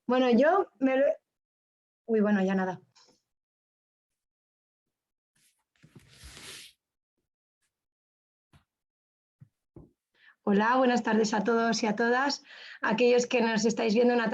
Bueno, yo me lo... Uy, bueno, ya nada. Hola, buenas tardes a todos y a todas. Aquellos que nos estáis viendo una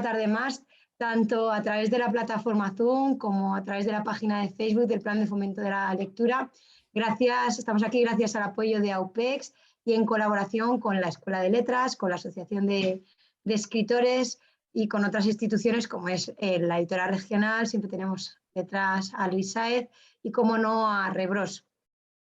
tarde más, tanto a través de la plataforma Zoom como a través de la página de Facebook del Plan de Fomento de la Lectura. Gracias, estamos aquí gracias al apoyo de AUPEX y en colaboración con la Escuela de Letras, con la Asociación de Escritores y con otras instituciones como es la Editorial Regional. Siempre tenemos detrás a Luis Sáez y, como no, a Rebros.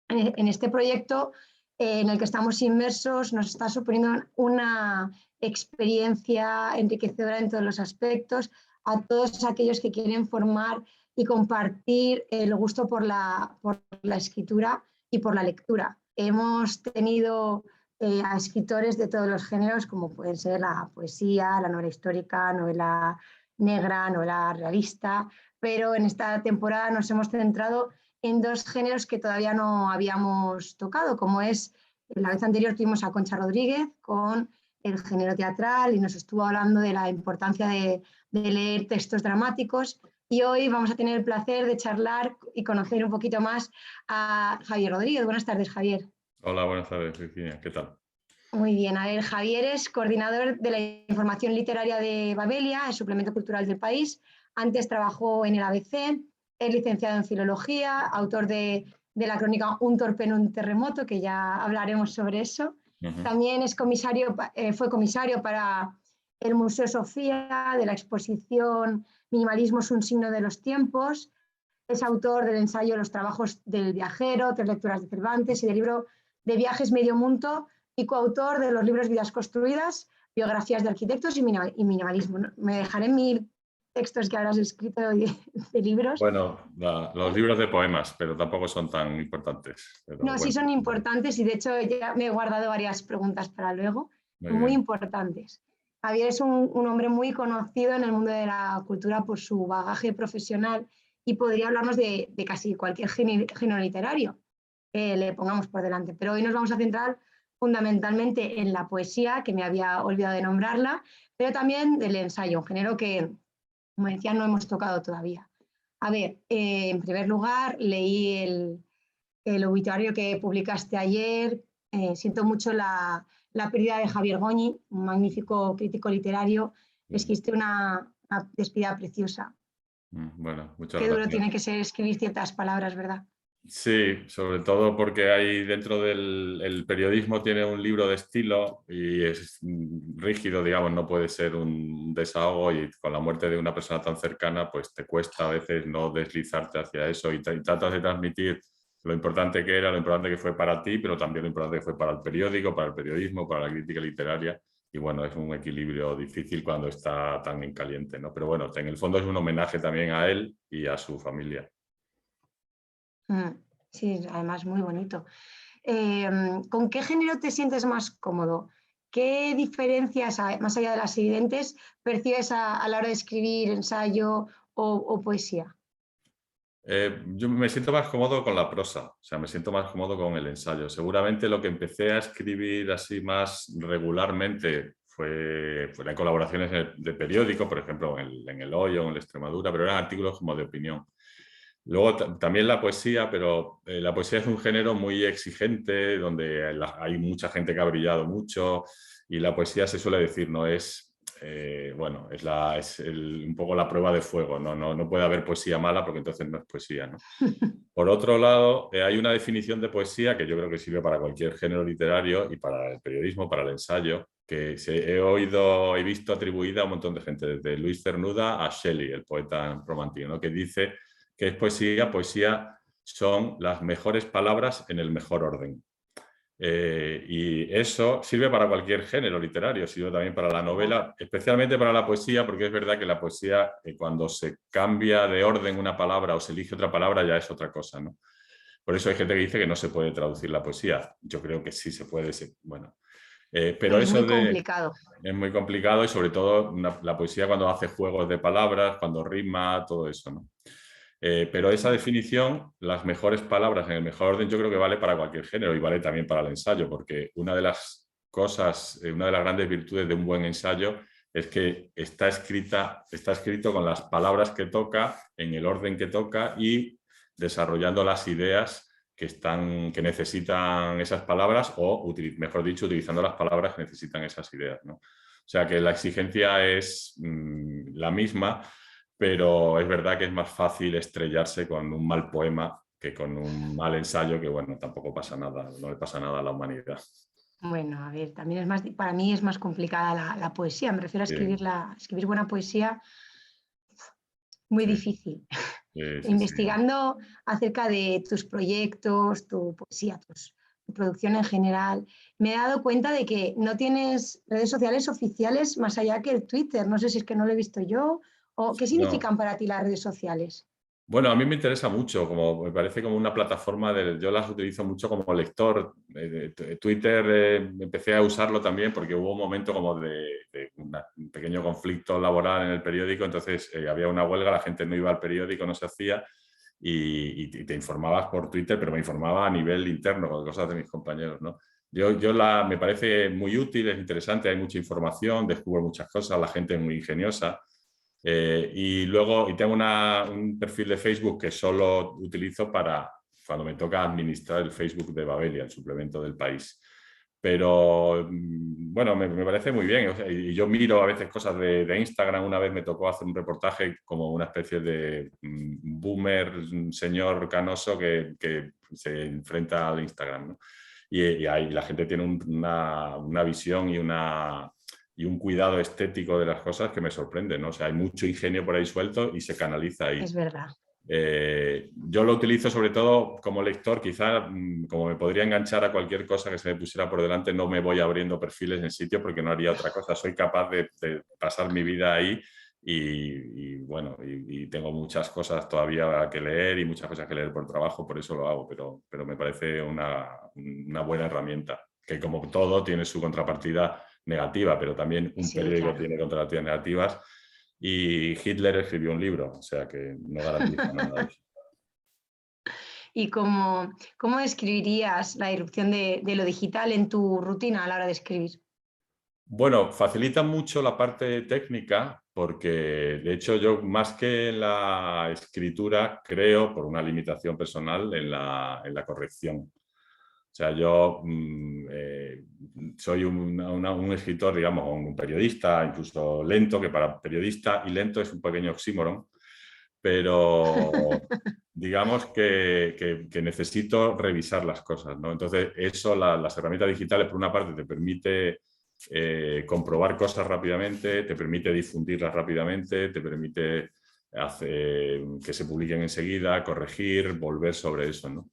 En este proyecto en el que estamos inmersos nos está suponiendo una experiencia enriquecedora en todos los aspectos a todos aquellos que quieren formar y compartir el gusto por la escritura y por la lectura. Hemos tenido a escritores de todos los géneros, como pueden ser la poesía, la novela histórica, novela negra, novela realista, pero en esta temporada nos hemos centrado en dos géneros que todavía no habíamos tocado, como es, la vez anterior tuvimos a Concha Rodríguez con el género teatral y nos estuvo hablando de la importancia de leer textos dramáticos, y hoy vamos a tener el placer de charlar y conocer un poquito más a Javier Rodríguez. Buenas tardes, Javier. Hola, buenas tardes, Virginia. ¿Qué tal? Muy bien, a ver, Javier es coordinador de la información literaria de Babelia, el suplemento cultural del país. Antes trabajó en el ABC, es licenciado en filología, autor de la crónica Un torpe en un terremoto, que ya hablaremos sobre eso. También es fue comisario para el Museo Sofía, de la exposición Minimalismo es un signo de los tiempos. Es autor del ensayo Los trabajos del viajero, 3 lecturas de Cervantes, y del libro de viajes Medio Mundo, y coautor de los libros Vidas construidas, biografías de arquitectos y minimalismo. Me dejaré 1000 textos que habrás escrito de libros. Bueno, los libros de poemas, pero tampoco son tan importantes. Pero No, bueno. sí son importantes, y de hecho ya me he guardado varias preguntas para luego, muy importantes. Javier es un hombre muy conocido en el mundo de la cultura por su bagaje profesional y podría hablarnos de casi cualquier género literario que le pongamos por delante. Pero hoy nos vamos a centrar fundamentalmente en la poesía, que me había olvidado de nombrarla, pero también del ensayo, un género que, como decía, no hemos tocado todavía. A ver, en primer lugar, leí el obituario que publicaste ayer. Siento mucho la pérdida de Javier Goñi, un magnífico crítico literario. Escribiste una despedida preciosa. Bueno, muchas Qué duro gracias. tiene que ser escribir ciertas palabras, ¿verdad? Sí, sobre todo porque hay dentro del periodismo tiene un libro de estilo y es rígido, digamos, no puede ser un desahogo, y con la muerte de una persona tan cercana pues te cuesta a veces no deslizarte hacia eso y tratas de transmitir lo importante que era, lo importante que fue para ti, pero también lo importante que fue para el periódico, para el periodismo, para la crítica literaria. Y bueno, es un equilibrio difícil cuando está tan en caliente, ¿no? Pero bueno, en el fondo es un homenaje también a él y a su familia. Sí, además muy bonito. ¿Con qué género te sientes más cómodo? ¿Qué diferencias, más allá de las evidentes, percibes a la hora de escribir ensayo o poesía? Yo me siento más cómodo con la prosa, o sea, me siento más cómodo con el ensayo. Seguramente lo que empecé a escribir así más regularmente fue en colaboraciones de periódico, por ejemplo, en El Hoyo, en La Extremadura, pero eran artículos como de opinión. Luego también la poesía, pero la poesía es un género muy exigente, donde hay mucha gente que ha brillado mucho, y la poesía se suele decir, no es, bueno, es un poco la prueba de fuego, no puede haber poesía mala porque entonces no es poesía, ¿no? Por otro lado, hay una definición de poesía que yo creo que sirve para cualquier género literario y para el periodismo, para el ensayo, que he visto atribuida a un montón de gente, desde Luis Cernuda a Shelley, el poeta romántico, ¿no? Que dice que es poesía. Poesía son las mejores palabras en el mejor orden. Y eso sirve para cualquier género literario, sirve también para la novela, especialmente para la poesía, porque es verdad que la poesía, cuando se cambia de orden una palabra o se elige otra palabra, ya es otra cosa, ¿no? Por eso hay gente que dice que no se puede traducir la poesía. Yo creo que sí se puede, bueno. Pero es eso muy complicado. es muy complicado, y sobre todo la poesía cuando hace juegos de palabras, cuando rima, todo eso, ¿no? Pero esa definición, las mejores palabras en el mejor orden, yo creo que vale para cualquier género y vale también para el ensayo, porque una de las cosas, una de las grandes virtudes de un buen ensayo es que está escrito con las palabras que toca, en el orden que toca y desarrollando las ideas que necesitan esas palabras o, mejor dicho, utilizando las palabras que necesitan esas ideas, ¿no? O sea que la exigencia es la misma, pero es verdad que es más fácil estrellarse con un mal poema que con un mal ensayo, que bueno, tampoco pasa nada, no le pasa nada a la humanidad. Bueno, a ver, también para mí es más complicada la poesía. Me refiero a Sí, escribir buena poesía, muy sí, difícil. sí, sí. Investigando acerca de tus proyectos, tu poesía, tu producción en general, me he dado cuenta de que no tienes redes sociales oficiales más allá que el Twitter. No sé si es que no lo he visto yo o qué No. significan para ti las redes sociales. Bueno, a mí me interesa mucho, como me parece como una plataforma yo las utilizo mucho como lector. Twitter empecé a usarlo también porque hubo un momento como de un pequeño conflicto laboral en el periódico, entonces había una huelga, la gente no iba al periódico, no se hacía y te informabas por Twitter, pero me informaba a nivel interno con cosas de mis compañeros, ¿no? Me parece muy útil, es interesante, hay mucha información, descubro muchas cosas, la gente es muy ingeniosa. Y luego tengo un perfil de Facebook que solo utilizo para cuando me toca administrar el Facebook de Babelia, el suplemento del País. Pero bueno, me parece muy bien. O sea, y yo miro a veces cosas de Instagram. Una vez me tocó hacer un reportaje como una especie de boomer, señor canoso que se enfrenta al Instagram, ¿no? Y ahí la gente tiene una visión y un cuidado estético de las cosas que me sorprende, ¿no? O sea, hay mucho ingenio por ahí suelto y se canaliza ahí. Es verdad. Yo lo utilizo sobre todo como lector, quizá como me podría enganchar a cualquier cosa que se me pusiera por delante, no me voy abriendo perfiles en sitio porque no haría otra cosa. Soy capaz de pasar mi vida ahí bueno, y tengo muchas cosas todavía que leer y muchas cosas que leer por trabajo, por eso lo hago, pero me parece una buena herramienta, que como todo tiene su contrapartida negativa, pero también un Sí, periódico claro. tiene contrapartidas negativas y Hitler escribió un libro, o sea que no garantiza nada de eso. ¿Y cómo describirías la irrupción de lo digital en tu rutina a la hora de escribir? Bueno, facilita mucho la parte técnica porque, de hecho, yo más que en la escritura creo, por una limitación personal, en la corrección. O sea, yo soy un escritor, digamos, un periodista, incluso lento, que para periodista y lento es un pequeño oxímoron, pero digamos que necesito revisar las cosas, ¿no? Entonces, eso, las herramientas digitales, por una parte, te permite comprobar cosas rápidamente, te permite difundirlas rápidamente, te permite hacer que se publiquen enseguida, corregir, volver sobre eso, ¿no?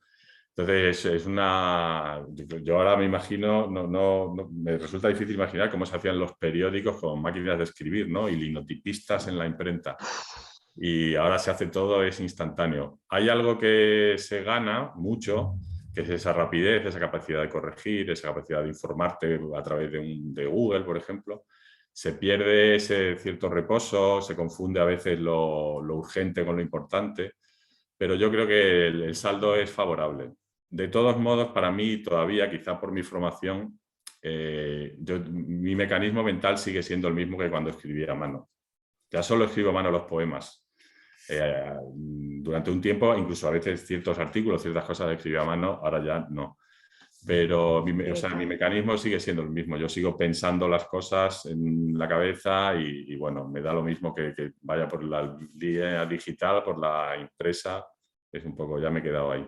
Entonces, yo ahora me imagino, me resulta difícil imaginar cómo se hacían los periódicos con máquinas de escribir, ¿no? Y linotipistas en la imprenta. Y ahora se hace todo, es instantáneo. Hay algo que se gana mucho, que es esa rapidez, esa capacidad de corregir, esa capacidad de informarte a través de Google, por ejemplo. Se pierde ese cierto reposo, se confunde a veces lo urgente con lo importante, pero yo creo que el saldo es favorable. De todos modos, para mí todavía, quizá por mi formación, mi mecanismo mental sigue siendo el mismo que cuando escribía a mano. Ya solo escribo a mano los poemas. Durante un tiempo, incluso a veces ciertos artículos, ciertas cosas escribía a mano, ahora ya no. Pero o sea, mi mecanismo sigue siendo el mismo. Yo sigo pensando las cosas en la cabeza y bueno, me da lo mismo que vaya por la línea digital, por la impresa. Es un poco, ya me he quedado ahí.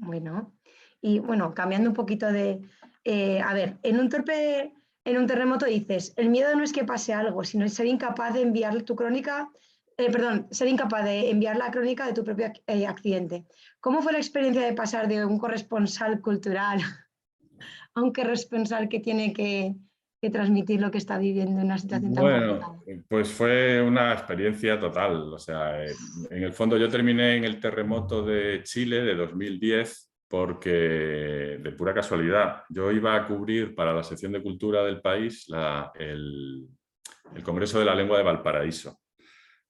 Bueno, y bueno, cambiando un poquito a ver, en un terremoto dices, el miedo no es que pase algo, sino es ser incapaz de enviar tu crónica, perdón, ser incapaz de enviar la crónica de tu propio accidente. ¿Cómo fue la experiencia de pasar de un corresponsal cultural a un corresponsal que tiene que transmitir lo que está viviendo en una situación tan Bueno, complicada? pues fue una experiencia total. O sea, en el fondo yo terminé en el terremoto de Chile de 2010 porque de pura casualidad. Yo iba a cubrir para la sección de cultura del país el Congreso de la Lengua de Valparaíso.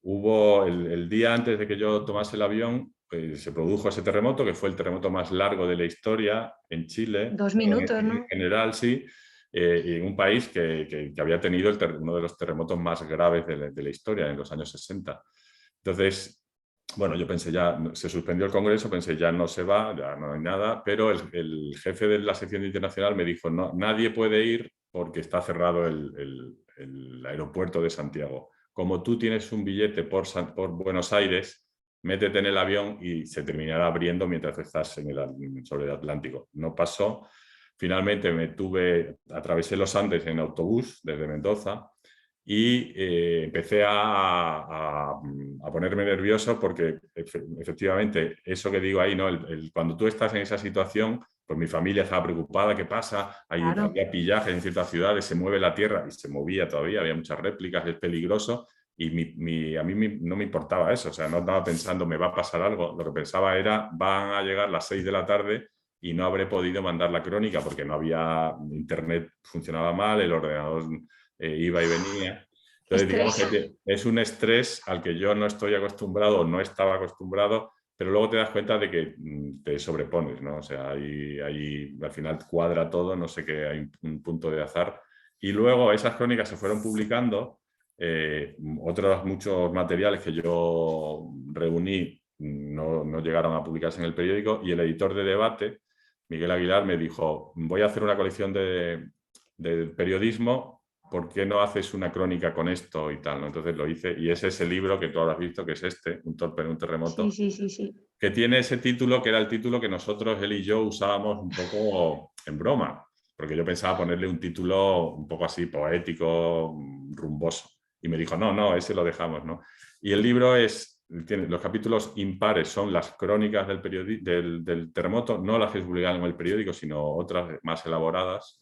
Hubo el día antes de que yo tomase el avión, se produjo ese terremoto, que fue el terremoto más largo de la historia en Chile, 2 minutos, en ¿no? general sí, y en un país que había tenido uno de los terremotos más graves de la historia en los años 60. Entonces, bueno, yo pensé ya, se suspendió el Congreso, pensé ya no se va, ya no hay nada, pero el jefe de la sección internacional me dijo, no, nadie puede ir porque está cerrado el aeropuerto de Santiago. Como tú tienes un billete por Buenos Aires, métete en el avión y se terminará abriendo mientras estás sobre el Atlántico. No pasó. Finalmente atravesé los Andes en autobús desde Mendoza y empecé a ponerme nervioso porque efectivamente eso que digo ahí, ¿no? Cuando tú estás en esa situación, pues mi familia estaba preocupada, ¿qué pasa? Claro. Había pillajes en ciertas ciudades, se mueve la tierra y se movía todavía, había muchas réplicas, es peligroso y a mí no me importaba eso, o sea, no estaba pensando me va a pasar algo, lo que pensaba era van a llegar las 6 de la tarde y no habré podido mandar la crónica porque no había internet, funcionaba mal, el ordenador iba y venía. Qué Entonces, digamos estrés. que es un estrés al que yo no estoy acostumbrado o no estaba acostumbrado, pero luego te das cuenta de que te sobrepones, ¿no? O sea, ahí al final cuadra todo, no sé qué, hay un punto de azar. Y luego esas crónicas se fueron publicando, otros muchos materiales que yo reuní no llegaron a publicarse en el periódico y el editor de Debate, Miguel Aguilar, me dijo, voy a hacer una colección de periodismo, ¿por qué no haces una crónica con esto y tal, ¿no? Entonces lo hice y es ese libro que tú habrás visto, que es Un torpe en un Sí, terremoto, sí, sí, sí. que tiene ese título que era el título que nosotros, él y yo, usábamos un poco en broma, porque yo pensaba ponerle un título un poco así poético, rumboso. Y me dijo, no, no, ese lo dejamos, ¿no? Y el libro tiene los capítulos impares, son las crónicas del terremoto, no las que se publican en el periódico, sino otras más elaboradas.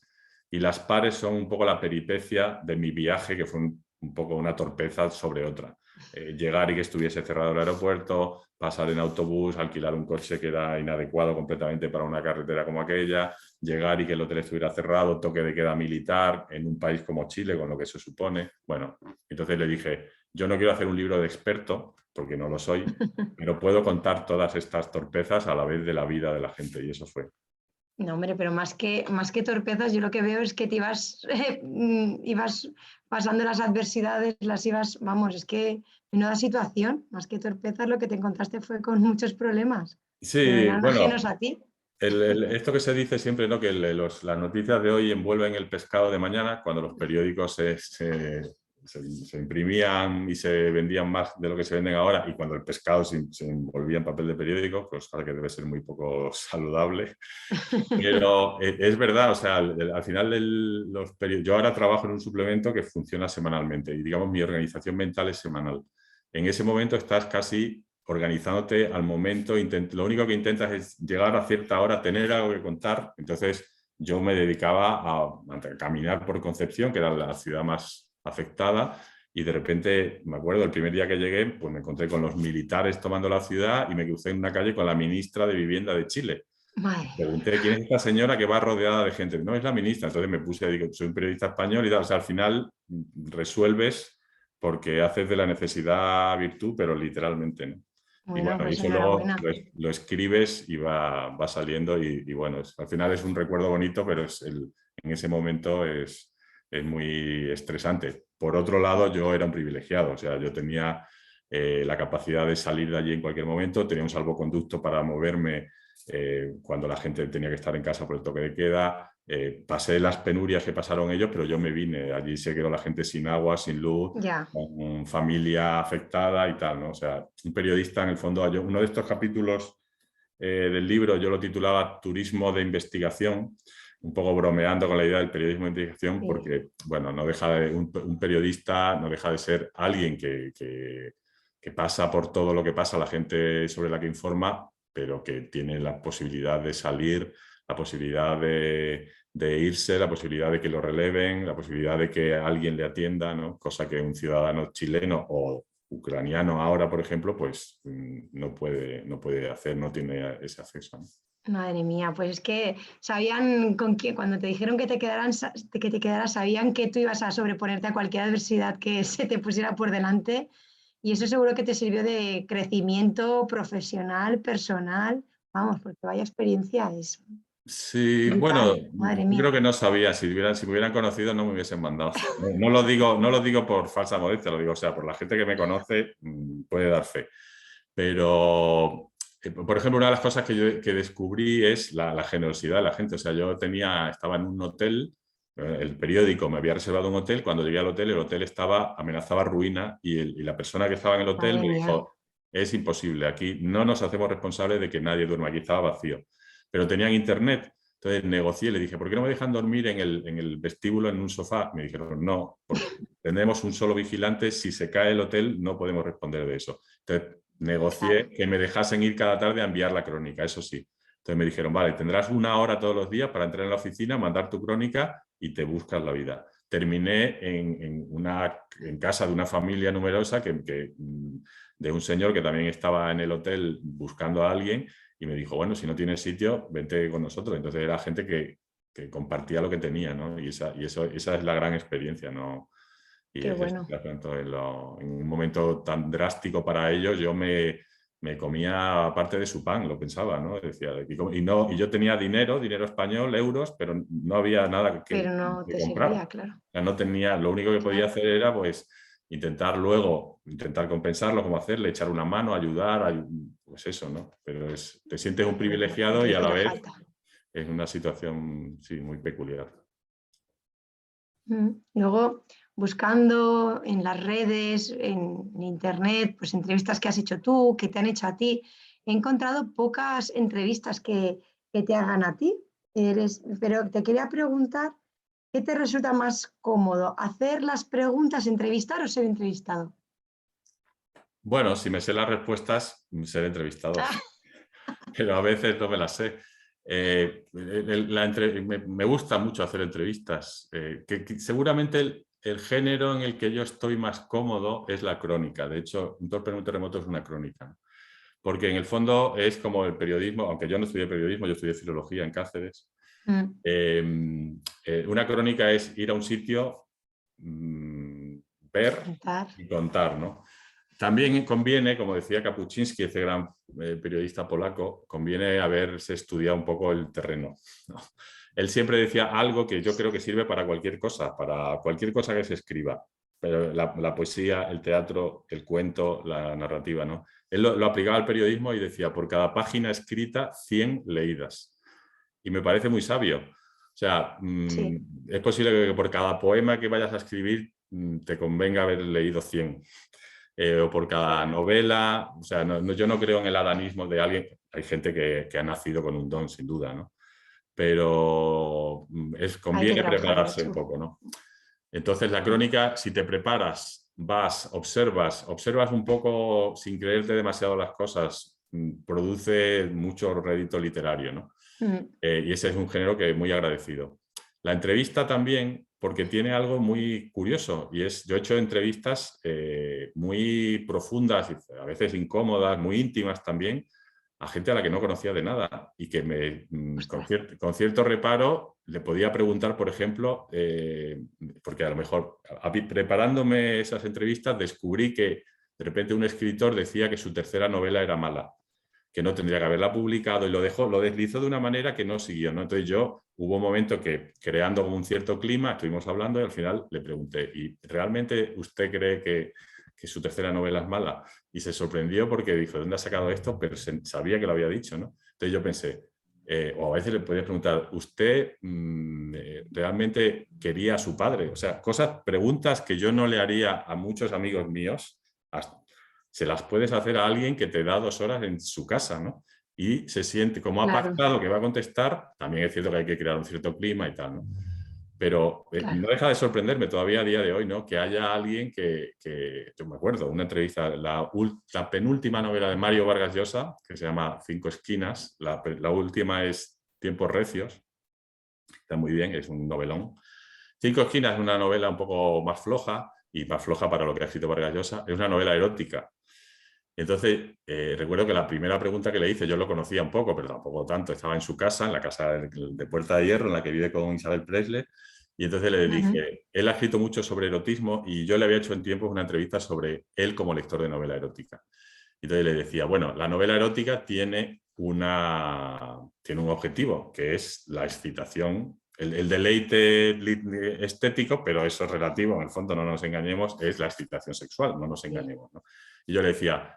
Y las pares son un poco la peripecia de mi viaje, que fue un poco una torpeza sobre otra. Llegar y que estuviese cerrado el aeropuerto, pasar en autobús, alquilar un coche que era inadecuado completamente para una carretera como aquella, llegar y que el hotel estuviera cerrado, toque de queda militar en un país como Chile, con lo que eso supone. Bueno, entonces le dije, yo no quiero hacer un libro de experto, porque no lo soy, pero puedo contar todas estas torpezas a la vez de la vida de la gente, y eso fue. No, hombre, pero más que torpezas, yo lo que veo es que te ibas, ibas pasando las adversidades, las ibas, vamos, es que menuda situación, más que torpezas, lo que te encontraste fue con muchos problemas que no Sí, eran ajenos bueno, a ti. esto que se dice siempre, ¿no? Que las noticias de hoy envuelven el pescado de mañana, cuando los periódicos se imprimían y se vendían más de lo que se venden ahora, y cuando el pescado se envolvía en papel de periódico, pues claro que debe ser muy poco saludable. Pero es verdad, o sea, al final yo ahora trabajo en un suplemento que funciona semanalmente y digamos mi organización mental es semanal. En ese momento estás casi organizándote al momento, lo único que intentas es llegar a cierta hora, tener algo que contar. Entonces yo me dedicaba a caminar por Concepción, que era la ciudad más afectada, y de repente, me acuerdo, el primer día que llegué, pues me encontré con los militares tomando la ciudad y me crucé en una calle con la ministra de Vivienda de Chile. Madre mía. Pregunté quién es esta señora que va rodeada de gente. No, es la ministra. Entonces me puse, digo, soy un periodista español y tal. O sea, al final resuelves porque haces de la necesidad virtud, pero literalmente no. Y Bueno, bueno, y pues eso luego enhorabuena. lo escribes y va saliendo y bueno, al final es un recuerdo bonito, pero en ese momento es muy estresante. Por otro lado, yo era un privilegiado, o sea, yo tenía la capacidad de salir de allí en cualquier momento, tenía un salvoconducto para moverme cuando la gente tenía que estar en casa por el toque de queda. Pasé las penurias que pasaron ellos, pero yo me vine. Allí se quedó la gente sin agua, sin luz, Ya, con familia afectada y tal, ¿no? O sea, un periodista en el fondo, uno de estos capítulos del libro yo lo titulaba Turismo de Investigación, un poco bromeando con la idea del periodismo de investigación, sí. porque, bueno, no deja de, un periodista no deja de ser alguien que pasa por todo lo que pasa, la gente sobre la que informa, pero que tiene la posibilidad de salir, la posibilidad de irse, la posibilidad de que lo releven, la posibilidad de que alguien le atienda, ¿no? Cosa que un ciudadano chileno o ucraniano ahora, por ejemplo, pues no puede hacer, no tiene ese acceso, ¿no? Madre mía, pues es que sabían con quién, cuando te dijeron que te quedaran, que te quedaras, sabían que tú ibas a sobreponerte a cualquier adversidad que se te pusiera por delante y eso seguro que te sirvió de crecimiento profesional, personal, vamos, porque vaya experiencia es. Sí, bueno, Brutal, madre yo creo mía. que no sabía, si me hubieran conocido no me hubiesen mandado. No lo digo por falsa modestia, lo digo, o sea, por la gente que me conoce puede dar fe. Pero, por ejemplo, una de las cosas que descubrí es la generosidad de la gente. O sea, estaba en un hotel, el periódico me había reservado un hotel, cuando llegué al hotel, el hotel amenazaba ruina y la persona que estaba en el hotel Madre me mía. dijo, es imposible, aquí no nos hacemos responsables de que nadie duerma, aquí estaba vacío. Pero tenían internet, entonces negocié, le dije, ¿por qué no me dejan dormir en el vestíbulo en un sofá? Me dijeron, no, porque tenemos un solo vigilante, si se cae el hotel no podemos responder de eso. Entonces negocié Claro, que me dejasen ir cada tarde a enviar la crónica, eso sí. Entonces me dijeron, vale, tendrás 1 hora todos los días para entrar en la oficina, mandar tu crónica y te buscas la vida. Terminé en casa de una familia numerosa de un señor que también estaba en el hotel buscando a alguien y me dijo, bueno, si no tienes sitio, vente con nosotros. Entonces era gente que compartía lo que tenía, ¿no? Esa es la gran experiencia, ¿no? Y qué es eso, bueno. en un momento tan drástico para ellos, me comía parte de su pan, lo pensaba, ¿no? Decía, y yo tenía dinero español, euros, pero no había nada Pero no que te comprar. servía, claro, O sea, no tenía, lo único que podía claro. hacer era, pues, intentar compensarlo, cómo hacerle, echar una mano, ayudar, pues eso, ¿no? Pero te sientes un Lo privilegiado que y a la hiciera vez falta. es una situación, sí, muy peculiar. Luego, buscando en las redes, en internet, pues entrevistas que has hecho tú, que te han hecho a ti, he encontrado pocas entrevistas que te hagan a ti. Pero te quería preguntar, ¿qué te resulta más cómodo? ¿Hacer las preguntas, entrevistar o ser entrevistado? Bueno, si me sé las respuestas, seré entrevistado, pero a veces no me las sé. Me gusta mucho hacer entrevistas. Seguramente el género en el que yo estoy más cómodo es la crónica. De hecho, Un torpe en un terremoto es una crónica, ¿no? Porque en el fondo es como el periodismo, aunque yo no estudié periodismo, yo estudié filología en Cáceres. Mm, Una crónica es ir a un sitio, ver contar. y contar, ¿no? También conviene, como decía Kapuczynski, ese gran periodista polaco, conviene haberse estudiado un poco el terreno, ¿no? Él siempre decía algo que yo creo que sirve para cualquier cosa que se escriba, pero la poesía, el teatro, el cuento, la narrativa, ¿no? Él lo aplicaba al periodismo y decía, por cada página escrita, 100 leídas. Y me parece muy sabio. O sea, Sí, es posible que por cada poema que vayas a escribir te convenga haber leído 100. O por cada claro. novela. O sea, yo no creo en el adanismo de alguien. Hay gente que ha nacido con un don, sin duda, ¿no? Pero Hay que conviene trabajar prepararse un mucho. poco, ¿no? Entonces, la crónica, si te preparas, observas un poco sin creerte demasiado las cosas, produce mucho rédito literario, ¿no? Mm, Y ese es un género que es muy agradecido. La entrevista también, porque tiene algo muy curioso, y yo he hecho entrevistas muy profundas, y a veces incómodas, muy íntimas también, a gente a la que no conocía de nada y que ostras, con cierto reparo le podía preguntar, por ejemplo, porque a lo mejor preparándome esas entrevistas descubrí que de repente un escritor decía que su tercera novela era mala, que no tendría que haberla publicado y lo deslizó de una manera que no siguió, ¿no? Entonces hubo un momento que creando como un cierto clima, estuvimos hablando y al final le pregunté, ¿y realmente usted cree que su tercera novela es mala? Y se sorprendió porque dijo, ¿de dónde ha sacado esto? Pero sabía que lo había dicho, ¿no? Entonces yo pensé, o a veces le podía preguntar, ¿usted realmente quería a su padre? O sea, preguntas que yo no le haría a muchos amigos míos, se las puedes hacer a alguien que te da 2 horas en su casa, ¿no? Y se siente, como ha claro, pactado que va a contestar, también es cierto que hay que crear un cierto clima y tal, ¿no? Pero no claro. deja de sorprenderme todavía a día de hoy, ¿no? Que haya alguien yo me acuerdo, una entrevista, la penúltima novela de Mario Vargas Llosa, que se llama Cinco Esquinas, la última es Tiempos Recios, está muy bien, es un novelón. Cinco Esquinas es una novela un poco más floja, y más floja para lo que ha escrito Vargas Llosa, es una novela erótica. Entonces, recuerdo que la primera pregunta que le hice, yo lo conocía un poco, pero tampoco tanto, estaba en su casa, en la casa de Puerta de Hierro, en la que vive con Isabel Presley, y entonces le Ujú. dije, él ha escrito mucho sobre erotismo y yo le había hecho en tiempos una entrevista sobre él como lector de novela erótica. Y entonces le decía, bueno, la novela erótica tiene tiene un objetivo, que es la excitación, el deleite estético, pero eso es relativo, en el fondo no nos engañemos, es la excitación sexual, no nos engañemos, ¿no? Y yo le decía,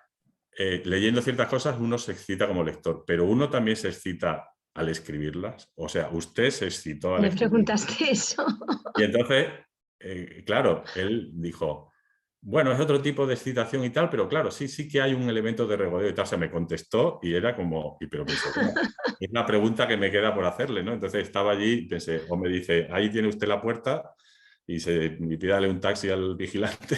leyendo ciertas cosas uno se excita como lector, pero uno también se excita al escribirlas. O sea, usted se excitó al Le escribirlas. preguntaste eso. Y entonces, claro, él dijo, bueno, es otro tipo de excitación y tal, pero claro, sí que hay un elemento de regodeo y tal. O sea, me contestó y era como, pero pensé, bueno, es una pregunta que me queda por hacerle, ¿no? Entonces estaba allí y pensé, o me dice, ahí tiene usted la puerta y pídale un taxi al vigilante,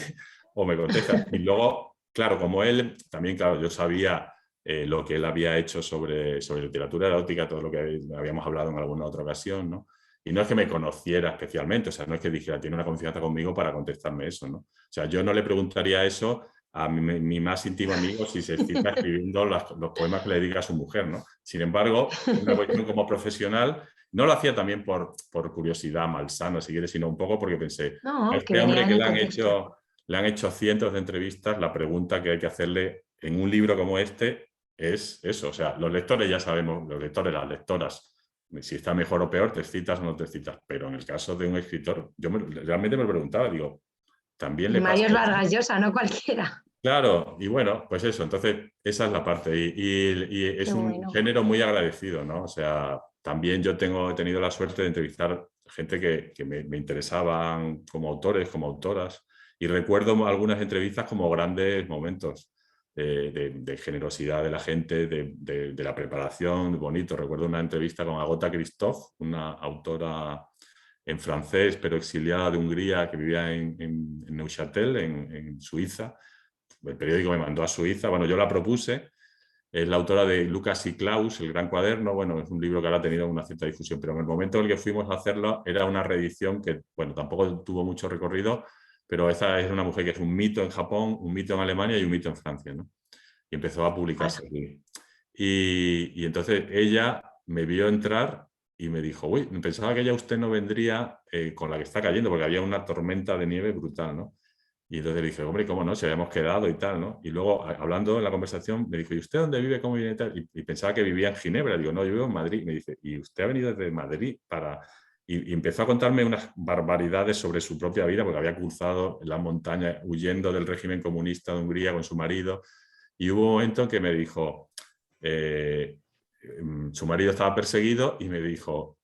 o me contesta. Y luego, claro, como él, también, claro, yo sabía lo que él había hecho sobre literatura erótica, todo lo que habíamos hablado en alguna otra ocasión, ¿no? Y no es que me conociera especialmente, o sea, no es que dijera, tiene una confianza conmigo para contestarme eso, ¿no? O sea, yo no le preguntaría eso a mi más íntimo amigo si se excita escribiendo los poemas que le diga a su mujer, ¿no? Sin embargo, una cuestión como profesional, no lo hacía también por curiosidad malsana, si quieres, sino un poco porque pensé, a No, que este venía hombre en que el contexto. le han hecho cientos de entrevistas, la pregunta que hay que hacerle en un libro como este es eso. O sea, los lectores ya sabemos, los lectores, las lectoras, si está mejor o peor, te excitas o no te excitas. Pero en el caso de un escritor, realmente me preguntaba, digo, ¿también Y le pasa Mario es eso? Vargas Llosa, no cualquiera. Claro, y bueno, pues eso, entonces esa es la parte. Y Qué es un bueno. género muy agradecido, ¿no? O sea, también yo he tenido la suerte de entrevistar gente que me interesaban como autores, como autoras, y recuerdo algunas entrevistas como grandes momentos de generosidad de la gente, de la preparación, bonito. Recuerdo una entrevista con Agota Christoph, una autora en francés, pero exiliada de Hungría, que vivía en Neuchâtel, en Suiza. El periódico me mandó a Suiza, bueno, yo la propuse, es la autora de Lucas y Klaus, El Gran Cuaderno, bueno, es un libro que ahora ha tenido una cierta difusión, pero en el momento en el que fuimos a hacerlo era una reedición que, bueno, tampoco tuvo mucho recorrido, pero esa es una mujer que es un mito en Japón, un mito en Alemania y un mito en Francia, ¿no? Y empezó a Bueno, publicarse aquí. Y entonces ella me vio entrar y me dijo, uy, pensaba que ya usted no vendría con la que está cayendo, porque había una tormenta de nieve brutal, ¿no? Y entonces le dije, hombre, ¿cómo no? Si habíamos quedado y tal, ¿no? Y luego, hablando en la conversación, me dijo, ¿y usted dónde vive? ¿Cómo vive y tal? Y pensaba que vivía en Ginebra. Digo, no, yo vivo en Madrid. Y me dice, ¿y usted ha venido desde Madrid para...? Y empezó a contarme unas barbaridades sobre su propia vida, porque había cruzado las montañas huyendo del régimen comunista de Hungría con su marido. Y hubo un momento en que me dijo, eh, su marido estaba perseguido y me dijo,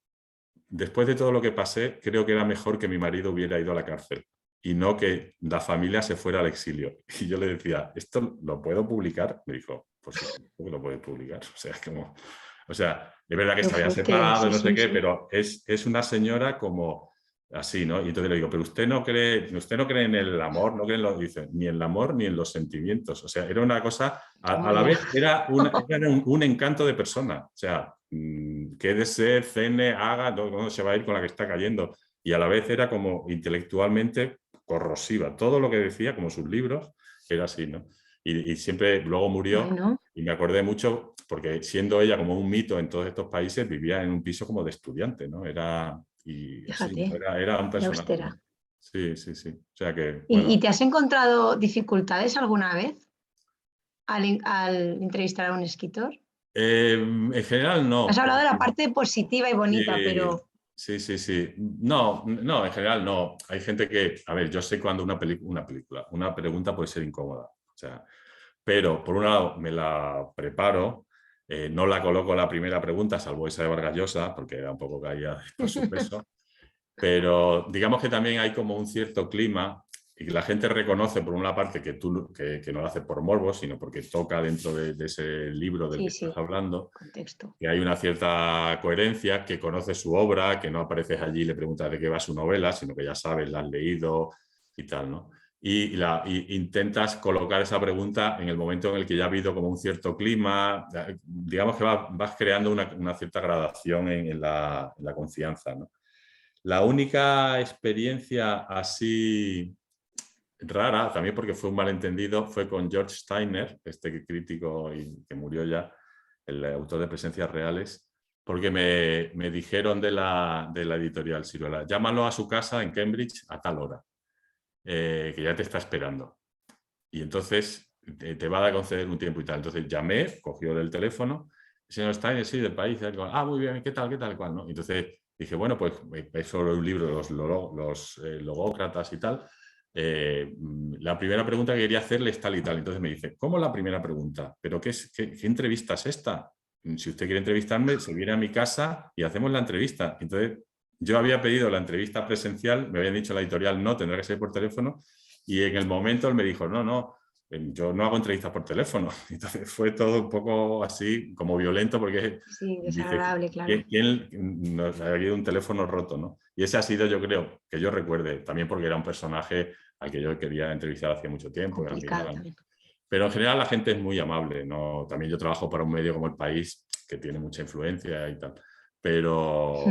después de todo lo que pasé, creo que era mejor que mi marido hubiera ido a la cárcel y no que la familia se fuera al exilio. Y yo le decía, ¿esto lo puedo publicar? Me dijo, por supuesto que lo puedes publicar. O sea, es verdad que qué se habían fuerte. separado y Sí, no sé sí, qué, sí. pero es una señora como así, ¿no? Y entonces le digo, pero usted no cree en el amor, no cree en lo, dice, ni en el amor ni en los sentimientos. O sea, era una cosa, a Toma la ya. vez era un encanto de persona. O sea, quédese, cene, haga, no se va a ir con la que está cayendo. Y a la vez era como intelectualmente corrosiva. Todo lo que decía, como sus libros, era así, ¿no? Y siempre luego murió Bueno, y me acordé mucho porque siendo ella como un mito en todos estos países, vivía en un piso como de estudiante, ¿no? Y así, fíjate, era un qué personaje, austera. ¿no? Sí, sí, sí. O sea que, ¿Y bueno, te has encontrado dificultades alguna vez al entrevistar a un escritor? en general Has no. hablado de la parte positiva y bonita, Sí, pero sí, sí, sí. No, no, en general no. Hay gente que, a ver, yo sé cuando una pregunta puede ser incómoda. O sea, pero por un lado me la preparo, no la coloco la primera pregunta, salvo esa de Vargas Llosa, porque era un poco caída por su peso. Pero digamos que también hay como un cierto clima y que la gente reconoce por una parte que no lo hace por morbo, sino porque toca dentro de ese libro del que sí, estás sí, hablando, contexto. que hay una cierta coherencia, que conoces su obra, que no apareces allí y le preguntas de qué va su novela, sino que ya sabes, la has leído y tal, ¿no? Y intentas colocar esa pregunta en el momento en el que ya ha habido como un cierto clima, digamos que vas creando una cierta gradación en la confianza, ¿no? La única experiencia así rara, también porque fue un malentendido, fue con George Steiner, este crítico que murió ya, el autor de Presencias Reales, porque me dijeron de la editorial Siruela, llámalo a su casa en Cambridge a tal hora, que ya te está esperando. Y entonces te va a conceder un tiempo y tal. Entonces llamé, cogió el teléfono, señor Steiner, sí, del país. Ah, muy bien, ¿qué tal, cual? ¿No? Entonces dije, bueno, pues es sobre un libro, los logócratas y tal. La primera pregunta que quería hacerle es tal y tal. Entonces me dice, ¿cómo la primera pregunta? ¿Pero qué entrevista es esta? Si usted quiere entrevistarme, se viene a mi casa y hacemos la entrevista. Entonces yo había pedido la entrevista presencial, me habían dicho la editorial, no, tendrá que ser por teléfono. Y en el momento él me dijo, no, yo no hago entrevistas por teléfono. Entonces fue todo un poco así, como violento, porque Sí, dice, desagradable, claro. ¿quién nos ha habido un teléfono roto? ¿No? Y ese ha sido, yo creo, que yo recuerde, también porque era un personaje al que yo quería entrevistar hace mucho tiempo, era Complicado admiraba, ¿no? también. Pero en general la gente es muy amable, ¿no? También yo trabajo para un medio como El País, que tiene mucha influencia y tal. Pero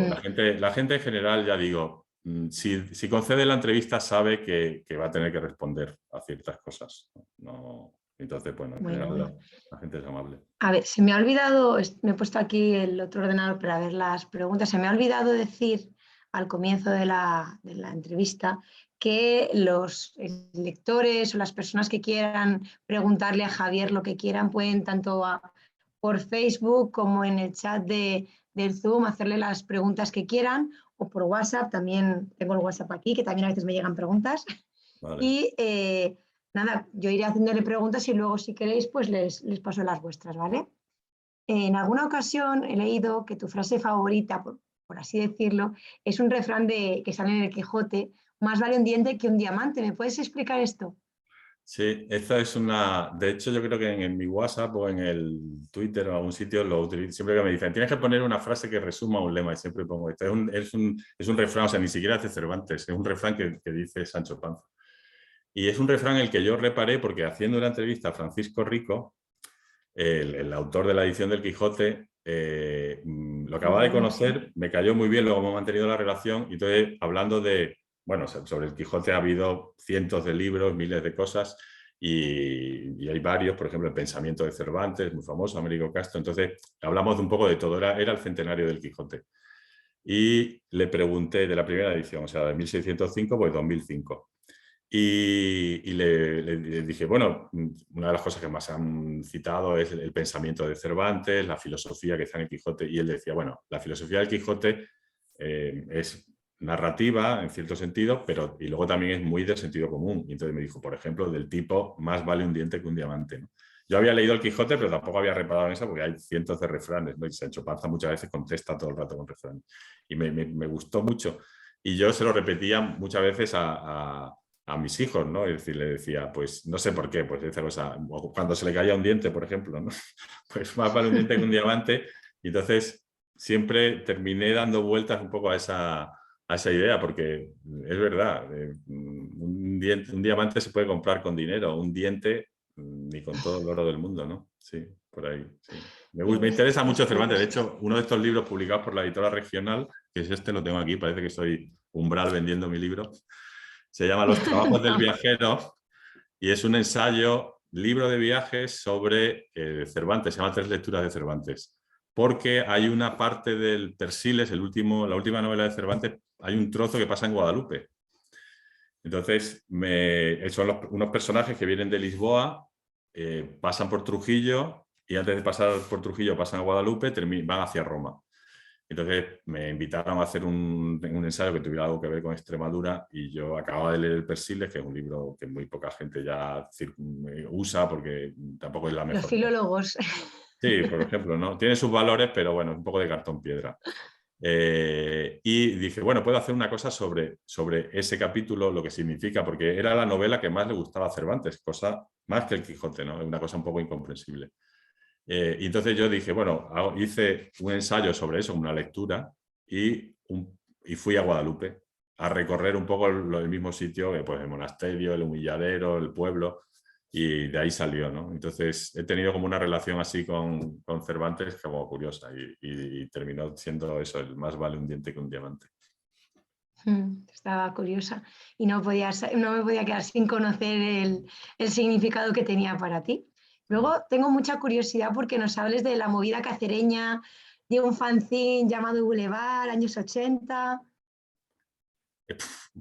la gente en general, ya digo, si concede la entrevista sabe que va a tener que responder a ciertas cosas. ¿No? Entonces, bueno, en Bueno, general bueno. la gente es amable. A ver, se me ha olvidado, me he puesto aquí el otro ordenador para ver las preguntas, se me ha olvidado decir al comienzo de la entrevista que los lectores o las personas que quieran preguntarle a Javier lo que quieran pueden tanto por Facebook como en el chat del Zoom hacerle las preguntas que quieran o por WhatsApp, también tengo el WhatsApp aquí que también a veces me llegan preguntas. Vale. Y nada, yo iré haciéndole preguntas y luego si queréis pues les paso las vuestras, ¿vale? En alguna ocasión he leído que tu frase favorita, por así decirlo, es un refrán que sale en el Quijote, más vale un diente que un diamante. ¿Me puedes explicar esto? Sí, esta es una. De hecho, yo creo que en mi WhatsApp o en el Twitter o en algún sitio lo utilizo. Siempre que me dicen, tienes que poner una frase que resuma un lema, y siempre pongo esto. Es un refrán, o sea, ni siquiera hace Cervantes, es un refrán que dice Sancho Panza. Y es un refrán el que yo reparé porque haciendo una entrevista a Francisco Rico, el autor de la edición del Quijote, lo Muy acababa de bueno, sí. conocer, me cayó muy bien, luego hemos mantenido la relación, y entonces hablando de, bueno, sobre el Quijote ha habido cientos de libros, miles de cosas, y hay varios, por ejemplo, El pensamiento de Cervantes, muy famoso, Américo Castro, entonces hablamos de un poco de todo, era el centenario del Quijote. Y le pregunté de la primera edición, o sea, de 1605, pues 2005. Y le dije, bueno, una de las cosas que más han citado es el pensamiento de Cervantes, la filosofía que está en el Quijote, y él decía, bueno, la filosofía del Quijote es narrativa en cierto sentido, pero y luego también es muy de sentido común. Y entonces me dijo, por ejemplo, del tipo, más vale un diente que un diamante, ¿no? Yo había leído el Quijote, pero tampoco había reparado en eso porque hay cientos de refranes, ¿no? Y Sancho Panza muchas veces contesta todo el rato con refranes. Y me gustó mucho. Y yo se lo repetía muchas veces a mis hijos, ¿no? Es decir, le decía, pues no sé por qué, pues dice, o sea, cuando se le caía un diente, por ejemplo, ¿no? Pues más vale un diente que un diamante. Y entonces siempre terminé dando vueltas un poco a esa idea, porque es verdad, un diamante se puede comprar con dinero, un diente ni con todo el oro del mundo, ¿no? Sí, por ahí, sí. Me interesa mucho Es Cervantes. De curioso. hecho, uno de estos libros publicados por la editora regional, que es este, lo tengo aquí, parece que soy umbral vendiendo mi libro, se llama Los trabajos del viajero y es un ensayo, libro de viajes sobre Cervantes, se llama Tres lecturas de Cervantes, porque hay una parte del Persiles, la última novela de Cervantes, hay un trozo que pasa en Guadalupe. Entonces, son unos personajes que vienen de Lisboa, pasan por Trujillo y antes de pasar por Trujillo pasan a Guadalupe, van hacia Roma. Entonces me invitaron a hacer un ensayo que tuviera algo que ver con Extremadura y yo acababa de leer El Persiles, que es un libro que muy poca gente ya usa porque tampoco es la Los mejor. filólogos. Sí, por ejemplo, ¿no? Tiene sus valores, pero bueno, un poco de cartón piedra. Y dije, bueno, puedo hacer una cosa sobre ese capítulo, lo que significa, porque era la novela que más le gustaba a Cervantes, cosa más que el Quijote, ¿no? Una cosa un poco incomprensible. Y entonces yo dije, bueno, hice un ensayo sobre eso, una lectura, y fui a Guadalupe a recorrer un poco el mismo sitio, pues el monasterio, el humilladero, el pueblo, y de ahí salió, ¿no? Entonces he tenido como una relación así con Cervantes como curiosa y terminó siendo eso, el más vale un diente que un diamante. Estaba curiosa y no me podía quedar sin conocer el significado que tenía para ti. Luego tengo mucha curiosidad porque nos hables de la movida cacereña, de un fanzine llamado Boulevard, años 80.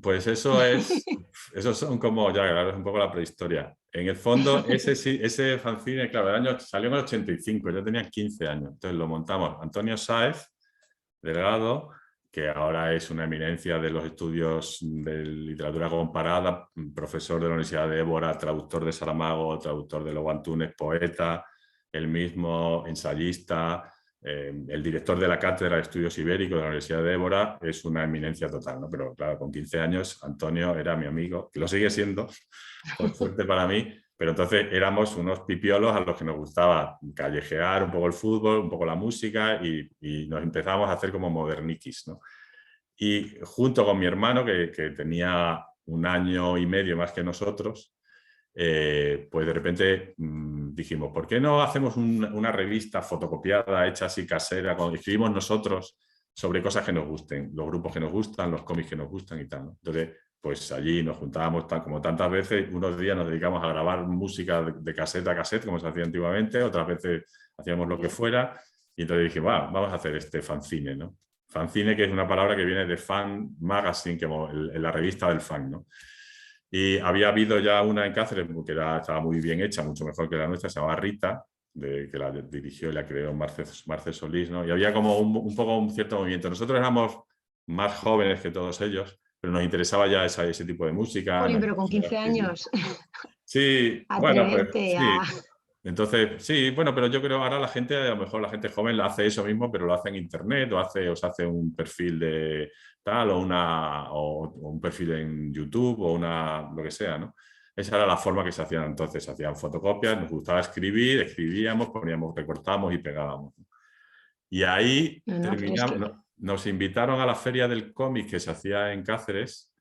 Pues eso son como, ya claro, es un poco la prehistoria. En el fondo, ese fanzine, claro, salió en el 85, yo tenía 15 años, entonces lo montamos Antonio Sáez Delgado, que ahora es una eminencia de los estudios de literatura comparada, profesor de la Universidad de Évora, traductor de Saramago, traductor de Los Guantunes, poeta, el mismo ensayista, el director de la Cátedra de Estudios Ibéricos de la Universidad de Évora, es una eminencia total, ¿no? Pero claro, con 15 años Antonio era mi amigo, que lo sigue siendo, por suerte para mí, pero entonces éramos unos pipiolos a los que nos gustaba callejear un poco el fútbol, un poco la música y nos empezamos a hacer como moderniquis, ¿no? Y junto con mi hermano, que tenía 1 año y medio más que nosotros, pues de repente dijimos, ¿por qué no hacemos una revista fotocopiada, hecha así casera, cuando escribimos nosotros sobre cosas que nos gusten, los grupos que nos gustan, los cómics que nos gustan y tal, ¿no? Entonces, pues allí nos juntábamos como tantas veces, unos días nos dedicamos a grabar música de caseta a cassette, como se hacía antiguamente, otras veces hacíamos lo que fuera, y entonces dije, vamos a hacer este fanzine, ¿no? Fanzine, que es una palabra que viene de fan magazine, como la revista del fan, ¿no? Y había habido ya una en Cáceres que estaba muy bien hecha, mucho mejor que la nuestra, se llamaba Rita, que la dirigió y la creó Marce Solís, ¿no? Y había como un poco un cierto movimiento. Nosotros éramos más jóvenes que todos ellos, pero nos interesaba ya ese tipo de música. Jolín, pero con 15 Escribir. años, Sí, bueno, pues atreverte sí. a... Entonces, sí, bueno, pero yo creo ahora la gente, a lo mejor la gente joven hace eso mismo, pero lo hace en internet o se hace un perfil de tal o un perfil en YouTube o lo que sea, ¿no? Esa era la forma que se hacían entonces, se hacían fotocopias, nos gustaba escribir, escribíamos, poníamos, recortábamos y pegábamos. Y ahí No, pero es terminamos, que... nos invitaron a la Feria del Cómic que se hacía en Cáceres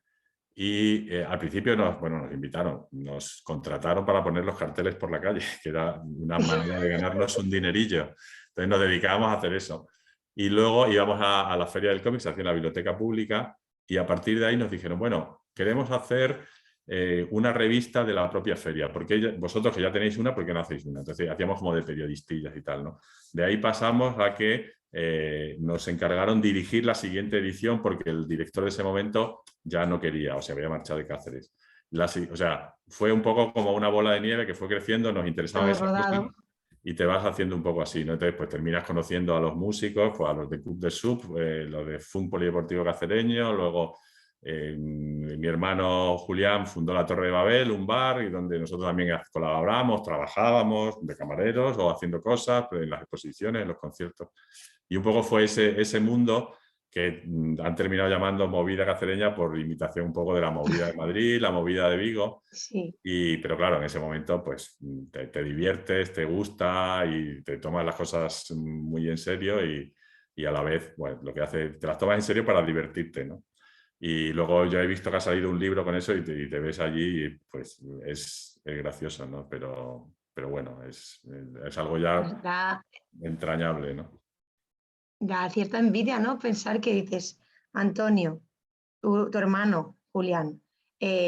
y al principio nos invitaron, nos contrataron para poner los carteles por la calle, que era una manera de ganarnos un dinerillo. Entonces nos dedicábamos a hacer eso. Y luego íbamos a la Feria del Cómic, se hacía en la biblioteca pública, y a partir de ahí nos dijeron, bueno, queremos hacer una revista de la propia feria, porque vosotros que ya tenéis una, ¿por qué no hacéis una? Entonces hacíamos como de periodistillas y tal, ¿no? De ahí pasamos a que nos encargaron dirigir la siguiente edición porque el director de ese momento ya no quería o se había marchado de Cáceres. O sea, fue un poco como una bola de nieve que fue creciendo, nos interesaban Todo esas cosas rodado. y te vas haciendo un poco así, ¿no? Entonces, pues terminas conociendo a los músicos, pues a los de Cup de Sub, los de Fun Polideportivo Cacereño, luego mi hermano Julián fundó la Torre de Babel, un bar, y donde nosotros también colaboramos, trabajábamos de camareros o haciendo cosas pues, en las exposiciones, en los conciertos. Y un poco fue ese mundo que han terminado llamando movida cacereña por imitación un poco de la movida de Madrid, la movida de Vigo. Sí. Pero claro, en ese momento pues te diviertes, te gusta y te tomas las cosas muy en serio y a la vez, bueno, lo que hace, te las tomas en serio para divertirte, ¿no? Y luego yo he visto que ha salido un libro con eso y te ves allí y pues es gracioso, ¿no? Pero bueno, es algo Pues ya entrañable, ¿no? da cierta envidia, ¿no? Pensar que dices, Antonio, tu hermano, Julián,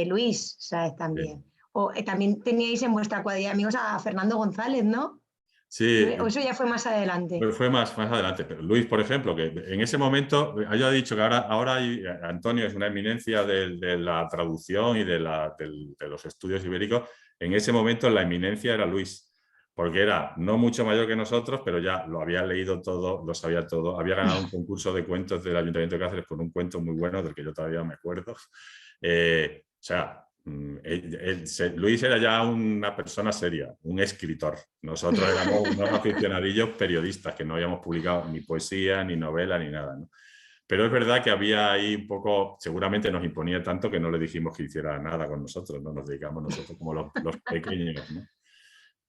Luis, ¿sabes? Sí. También. O también teníais en vuestra cuadrilla de amigos a Fernando González, ¿no? Sí, O eso ya fue más adelante. fue más adelante. Pero Luis, por ejemplo, que en ese momento, haya dicho que ahora Antonio es una eminencia de la traducción y de los estudios ibéricos. En ese momento la eminencia era Luis, porque era no mucho mayor que nosotros, pero ya lo había leído todo, lo sabía todo. Había ganado un concurso de cuentos del Ayuntamiento de Cáceres con un cuento muy bueno, del que yo todavía me acuerdo. O sea, Luis era ya una persona seria, un escritor. Nosotros éramos unos aficionadillos periodistas que no habíamos publicado ni poesía, ni novela, ni nada, ¿no? Pero es verdad que había ahí un poco, seguramente nos imponía tanto que no le dijimos que hiciera nada con nosotros, ¿no? Nos dedicamos nosotros como los pequeños, ¿no?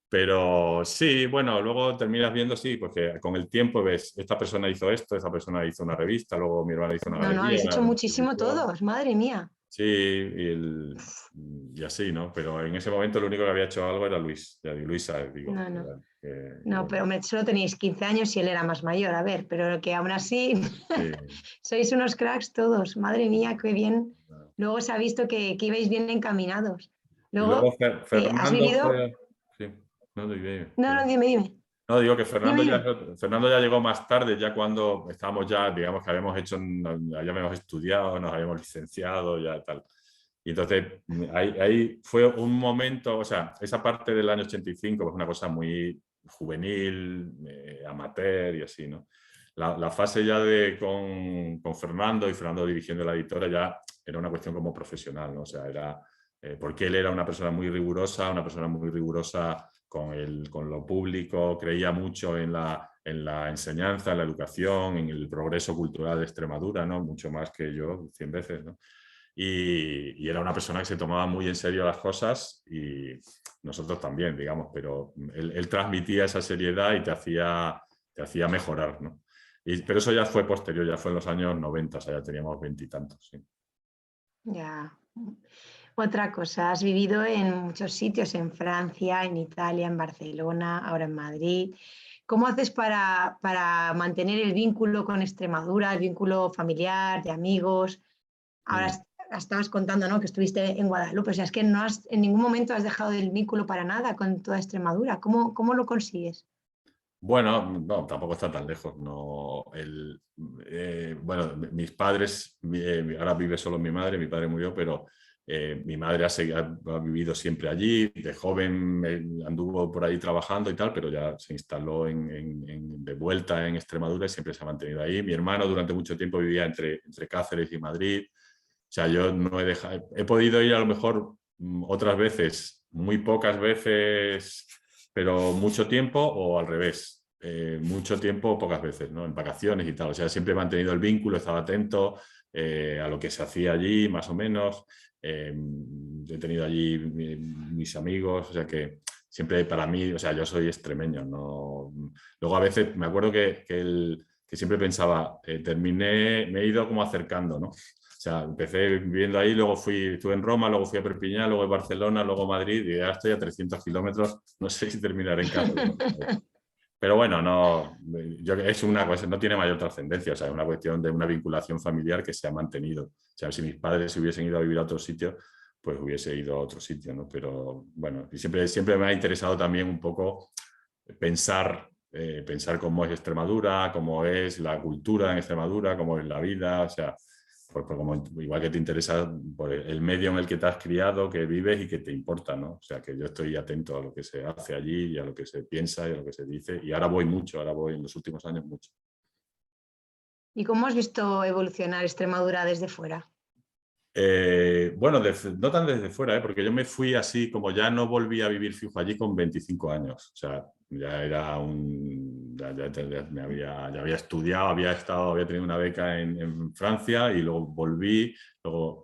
Pero sí, bueno, luego terminas viendo, sí, porque con el tiempo ves, esta persona hizo esto, esta persona hizo una revista, luego mi hermana hizo una No, no, habéis hecho galería, muchísimo todos, madre mía. sí, y así, ¿no? Pero en ese momento lo único que había hecho algo era Luis, ya digo, Luisa, digo. No, no. Y No, bueno, pero solo tenéis 15 años y él era más mayor, a ver, pero que aún así sí. sois unos cracks todos, madre mía, qué bien. Bueno. Luego se ha visto que ibais bien encaminados. Y luego Luego, ¿has Fernando vivido? fue... Sí, no, dime, No, no, dime, dime. no, digo que Dime, dime. Fernando ya llegó más tarde, ya cuando estábamos ya, digamos que habíamos hecho, ya habíamos estudiado, nos habíamos licenciado, ya tal. Y entonces ahí fue un momento, o sea, esa parte del año 85 pues una cosa muy juvenil, amateur y así, ¿no? La fase ya con Fernando y Fernando dirigiendo la editora ya era una cuestión como profesional, ¿no? O sea, era porque él era una persona muy rigurosa con lo público, creía mucho en la enseñanza, en la educación, en el progreso cultural de Extremadura, ¿no? Mucho más que yo, 100 veces, ¿no? Y era una persona que se tomaba muy en serio las cosas y nosotros también, digamos, pero él transmitía esa seriedad y te hacía mejorar, ¿no? Pero eso ya fue posterior, ya fue en los años 90, o sea, ya teníamos 20 y tantos, sí. Ya. Otra cosa, has vivido en muchos sitios, en Francia, en Italia, en Barcelona, ahora en Madrid. ¿Cómo haces para mantener el vínculo con Extremadura, el vínculo familiar, de amigos? Ahora Mm. estabas contando, ¿no?, que estuviste en Guadalupe, o sea, es que no has, en ningún momento has dejado el vínculo para nada con toda Extremadura. ¿Cómo lo consigues? Bueno, no, tampoco está tan lejos. No, bueno, mis padres, ahora vive solo mi madre, mi padre murió, pero mi madre ha vivido siempre allí. De joven anduvo por ahí trabajando y tal, pero ya se instaló de vuelta en Extremadura y siempre se ha mantenido ahí. Mi hermano durante mucho tiempo vivía entre Cáceres y Madrid. O sea, yo no he dejado, he podido ir a lo mejor otras veces, muy pocas veces, pero mucho tiempo o al revés, mucho tiempo, pocas veces, ¿no? En vacaciones y tal. O sea, siempre he mantenido el vínculo, estaba atento a lo que se hacía allí, más o menos. He tenido allí mis amigos, o sea que siempre para mí, o sea, yo soy extremeño, ¿no? Luego a veces me acuerdo que siempre pensaba, me he ido como acercando, ¿no? O sea, empecé viviendo ahí, luego estuve en Roma, luego fui a Perpiñán, luego en Barcelona, luego Madrid y ya estoy a 300 kilómetros. No sé si terminaré en casa. Pero bueno, no, es una cosa, no tiene mayor trascendencia, o sea, es una cuestión de una vinculación familiar que se ha mantenido. O sea, si mis padres se hubiesen ido a vivir a otro sitio, pues hubiese ido a otro sitio, ¿no? Pero bueno, y siempre me ha interesado también un poco pensar cómo es Extremadura, cómo es la cultura en Extremadura, cómo es la vida, o sea, igual que te interesa por el medio en el que te has criado, que vives y que te importa, ¿no? O sea, que yo estoy atento a lo que se hace allí y a lo que se piensa y a lo que se dice. Y ahora voy mucho, ahora voy en los últimos años mucho. ¿Y cómo has visto evolucionar Extremadura desde fuera? Bueno, no tan desde fuera, porque yo me fui así, como ya no volví a vivir fijo allí con 25 años. O sea, ya era ya había estudiado, había tenido una beca en Francia y luego volví,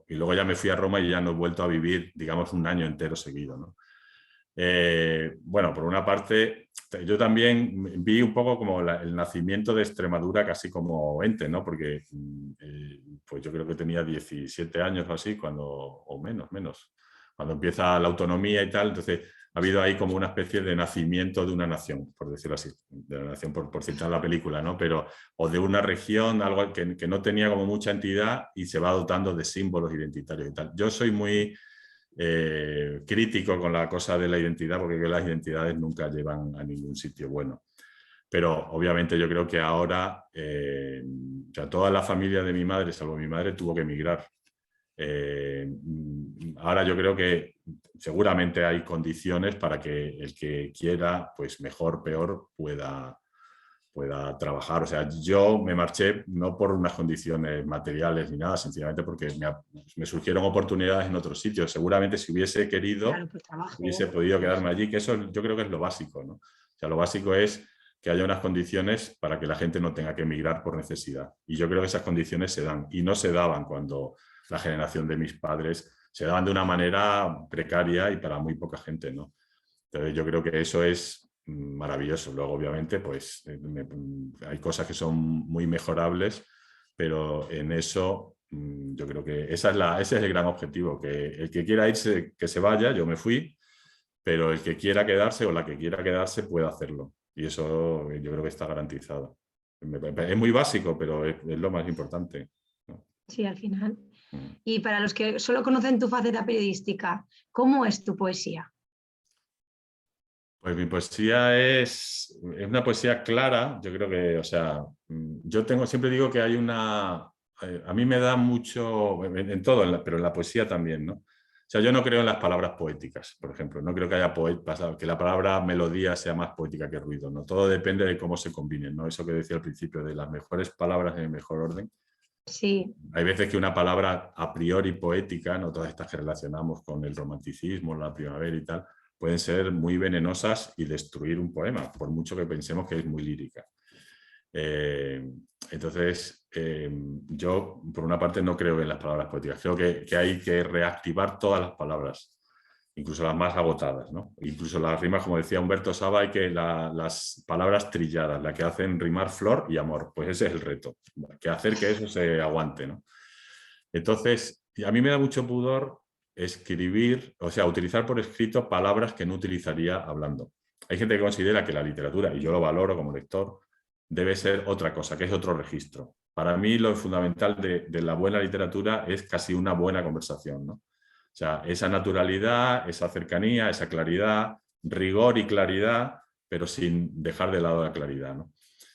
y luego ya me fui a Roma y ya no he vuelto a vivir, digamos, un año entero seguido, ¿no? Bueno, por una parte, yo también vi un poco como el nacimiento de Extremadura casi como ente, ¿no? Porque pues yo creo que tenía 17 años o así, o menos, cuando empieza la autonomía y tal, entonces ha habido ahí como una especie de nacimiento de una nación, por decirlo así, de la nación por citar la película, ¿no? Pero, o de una región, algo que no tenía como mucha entidad y se va dotando de símbolos identitarios y tal. Yo soy muy crítico con la cosa de la identidad, porque las identidades nunca llevan a ningún sitio bueno. Pero obviamente yo creo que ahora, o sea, toda la familia de mi madre, salvo mi madre, tuvo que emigrar. Ahora yo creo que seguramente hay condiciones para que el que quiera, pues mejor, peor, pueda trabajar. O sea, yo me marché no por unas condiciones materiales ni nada, sencillamente porque me surgieron oportunidades en otros sitios. Seguramente si hubiese querido, Claro, por trabajo. hubiese podido Pues, quedarme allí, que eso yo creo que es lo básico, ¿no? O sea, lo básico es que haya unas condiciones para que la gente no tenga que emigrar por necesidad. Y yo creo que esas condiciones se dan. Y no se daban cuando la generación de mis padres se daban de una manera precaria y para muy poca gente, ¿no? Entonces yo creo que eso es maravilloso. Luego, obviamente, pues hay cosas que son muy mejorables, pero en eso yo creo que ese es el gran objetivo, que el que quiera irse, que se vaya, yo me fui, pero el que quiera quedarse o la que quiera quedarse puede hacerlo. Y eso yo creo que está garantizado. Es muy básico, pero es lo más importante, ¿no? sí, al final. Mm. Y para los que solo conocen tu faceta periodística, ¿cómo es tu poesía? Pues mi poesía es una poesía clara, yo creo que, o sea, siempre digo que hay a mí me da mucho, en todo, pero en la poesía también, ¿no? O sea, yo no creo en las palabras poéticas, por ejemplo. No creo que haya que la palabra melodía sea más poética que ruido, ¿no? Todo depende de cómo se combinen, ¿no? Eso que decía al principio, de las mejores palabras en el mejor orden. Sí. Hay veces que una palabra a priori poética, no todas estas que relacionamos con el romanticismo, la primavera y tal, pueden ser muy venenosas y destruir un poema, por mucho que pensemos que es muy lírica. Entonces, yo por una parte no creo en las palabras poéticas, creo que hay que reactivar todas las palabras, incluso las más agotadas, ¿no? Incluso las rimas, como decía Humberto Saba, hay que las palabras trilladas, las que hacen rimar flor y amor, pues ese es el reto, que hacer que eso se aguante, ¿no? Entonces, a mí me da mucho pudor escribir, o sea, utilizar por escrito palabras que no utilizaría hablando. Hay gente que considera que la literatura, y yo lo valoro como lector, debe ser otra cosa, que es otro registro. Para mí lo fundamental de la buena literatura es casi una buena conversación, ¿no? O sea, esa naturalidad, esa cercanía, esa claridad, rigor y claridad, pero sin dejar de lado la claridad, ¿no?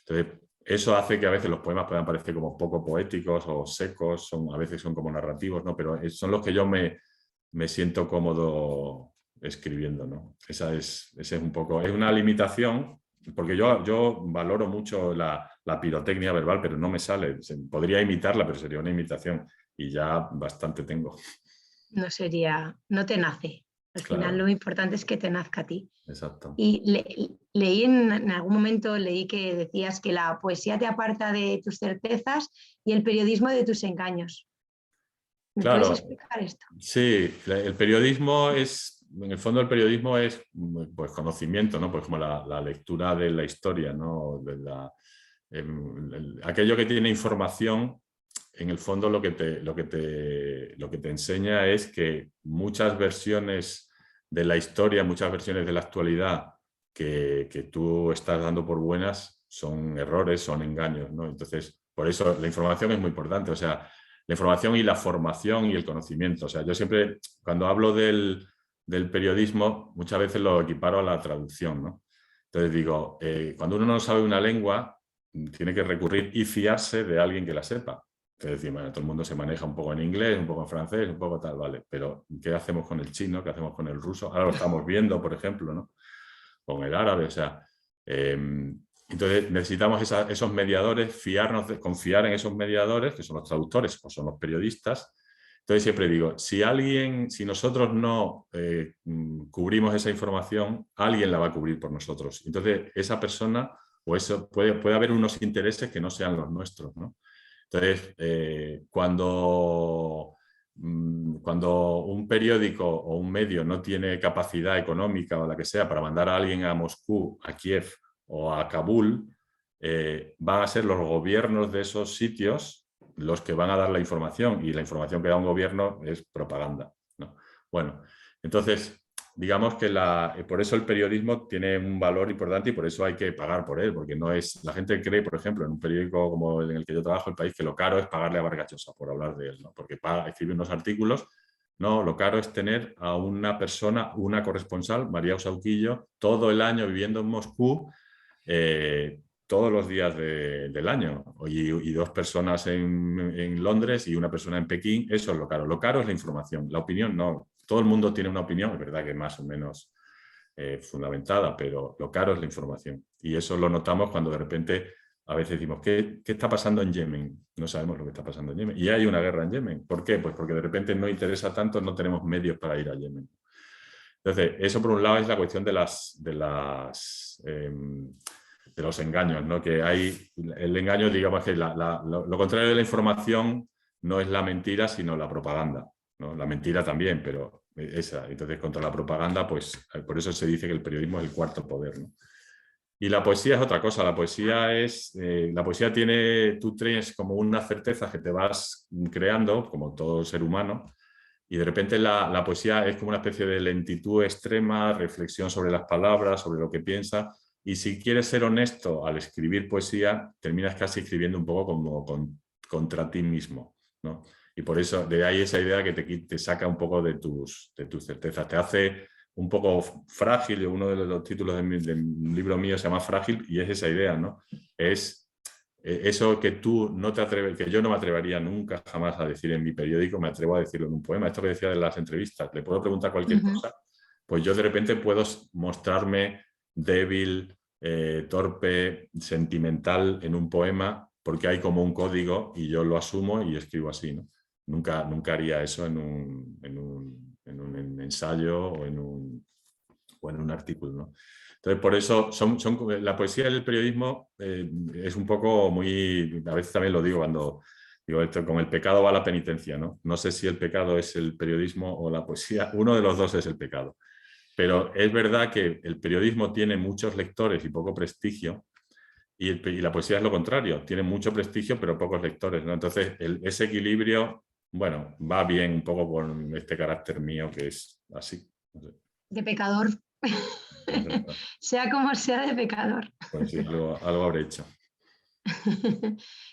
Entonces, eso hace que a veces los poemas puedan parecer como poco poéticos o secos, a veces son como narrativos, ¿no? Pero son los que yo me siento cómodo escribiendo, ¿no? Esa es un poco, es una limitación, porque yo valoro mucho la pirotecnia verbal, pero no me sale. Podría imitarla, pero sería una imitación y ya bastante tengo. No te nace. Al final Claro, lo importante es que te nazca a ti. exacto. Y leí en algún momento, leí que decías que la poesía te aparta de tus certezas y el periodismo de tus engaños. ¿Me puedes Claro, explicar esto? sí, el periodismo es, en el fondo el periodismo es pues, conocimiento, ¿no? Pues como la lectura de la historia, ¿no? Aquello que tiene información, en el fondo lo que te enseña es que muchas versiones de la historia, muchas versiones de la actualidad que tú estás dando por buenas son errores, son engaños, ¿no? Entonces, por eso la información es muy importante, o sea, la información y la formación y el conocimiento. O sea, yo siempre, cuando hablo del periodismo, muchas veces lo equiparo a la traducción, ¿no? Entonces digo, cuando uno no sabe una lengua, tiene que recurrir y fiarse de alguien que la sepa. Es decir, bueno, todo el mundo se maneja un poco en inglés, un poco en francés, un poco tal, vale, pero ¿qué hacemos con el chino? ¿Qué hacemos con el ruso? Ahora lo estamos viendo, por ejemplo, ¿no? Con el árabe, o sea, entonces necesitamos esos mediadores, confiar en esos mediadores, que son los traductores o son los periodistas. Entonces siempre digo, si nosotros no cubrimos esa información, alguien la va a cubrir por nosotros. Entonces esa persona, o eso puede haber unos intereses que no sean los nuestros, ¿no? Entonces, cuando un periódico o un medio no tiene capacidad económica o la que sea para mandar a alguien a Moscú, a Kiev o a Kabul, van a ser los gobiernos de esos sitios los que van a dar la información, y la información que da un gobierno es propaganda, ¿no? Bueno, entonces, digamos que por eso el periodismo tiene un valor importante y por eso hay que pagar por él, porque no es, la gente cree, por ejemplo, en un periódico como en el que yo trabajo, El País, que lo caro es pagarle a Vargas Llosa por hablar de él, ¿no? Porque escribe unos artículos. No, lo caro es tener a una persona, una corresponsal, María Osauquillo, todo el año viviendo en Moscú, todos los días del año, y dos personas en Londres y una persona en Pekín. Eso es lo caro. Lo caro es la información, la opinión no. Todo el mundo tiene una opinión, es verdad que más o menos fundamentada, pero lo caro es la información. Y eso lo notamos cuando de repente a veces decimos, ¿qué está pasando en Yemen? No sabemos lo que está pasando en Yemen. Y hay una guerra en Yemen. ¿Por qué? Pues porque de repente no interesa tanto, no tenemos medios para ir a Yemen. Entonces, eso por un lado es la cuestión de los engaños, ¿no? Que hay el engaño, digamos que lo contrario de la información no es la mentira, sino la propaganda, ¿no? La mentira también, pero esa. Entonces, contra la propaganda, pues por eso se dice que el periodismo es el cuarto poder, ¿no? Y la poesía es otra cosa. La poesía tú tienes como unas certezas que te vas creando, como todo ser humano, y de repente la poesía es como una especie de lentitud extrema, reflexión sobre las palabras, sobre lo que piensa. Y si quieres ser honesto al escribir poesía, terminas casi escribiendo un poco como contra ti mismo, ¿no? Y por eso, de ahí esa idea que te saca un poco de tus certezas, te hace un poco frágil. Uno de los títulos de un libro mío se llama Frágil, y es esa idea, ¿no? Es eso que tú no te atreves, que yo no me atrevería nunca jamás a decir en mi periódico, me atrevo a decirlo en un poema. Esto que decía de las entrevistas, le puedo preguntar cualquier Ujú. cosa, pues yo de repente puedo mostrarme débil, torpe, sentimental en un poema, porque hay como un código y yo lo asumo y escribo así, ¿no? Nunca haría eso en un ensayo o en un artículo, ¿no? Entonces, por eso la poesía y el periodismo es un poco muy, a veces también lo digo cuando digo, con el pecado va la penitencia, ¿no? No sé si el pecado es el periodismo o la poesía, uno de los dos es el pecado. Pero es verdad que el periodismo tiene muchos lectores y poco prestigio, y la poesía es lo contrario, tiene mucho prestigio pero pocos lectores, ¿no? Entonces, ese equilibrio, bueno, va bien un poco con este carácter mío que es así. No sé, De pecador. no sé, Sea como sea, de pecador. pues sí, algo habré hecho.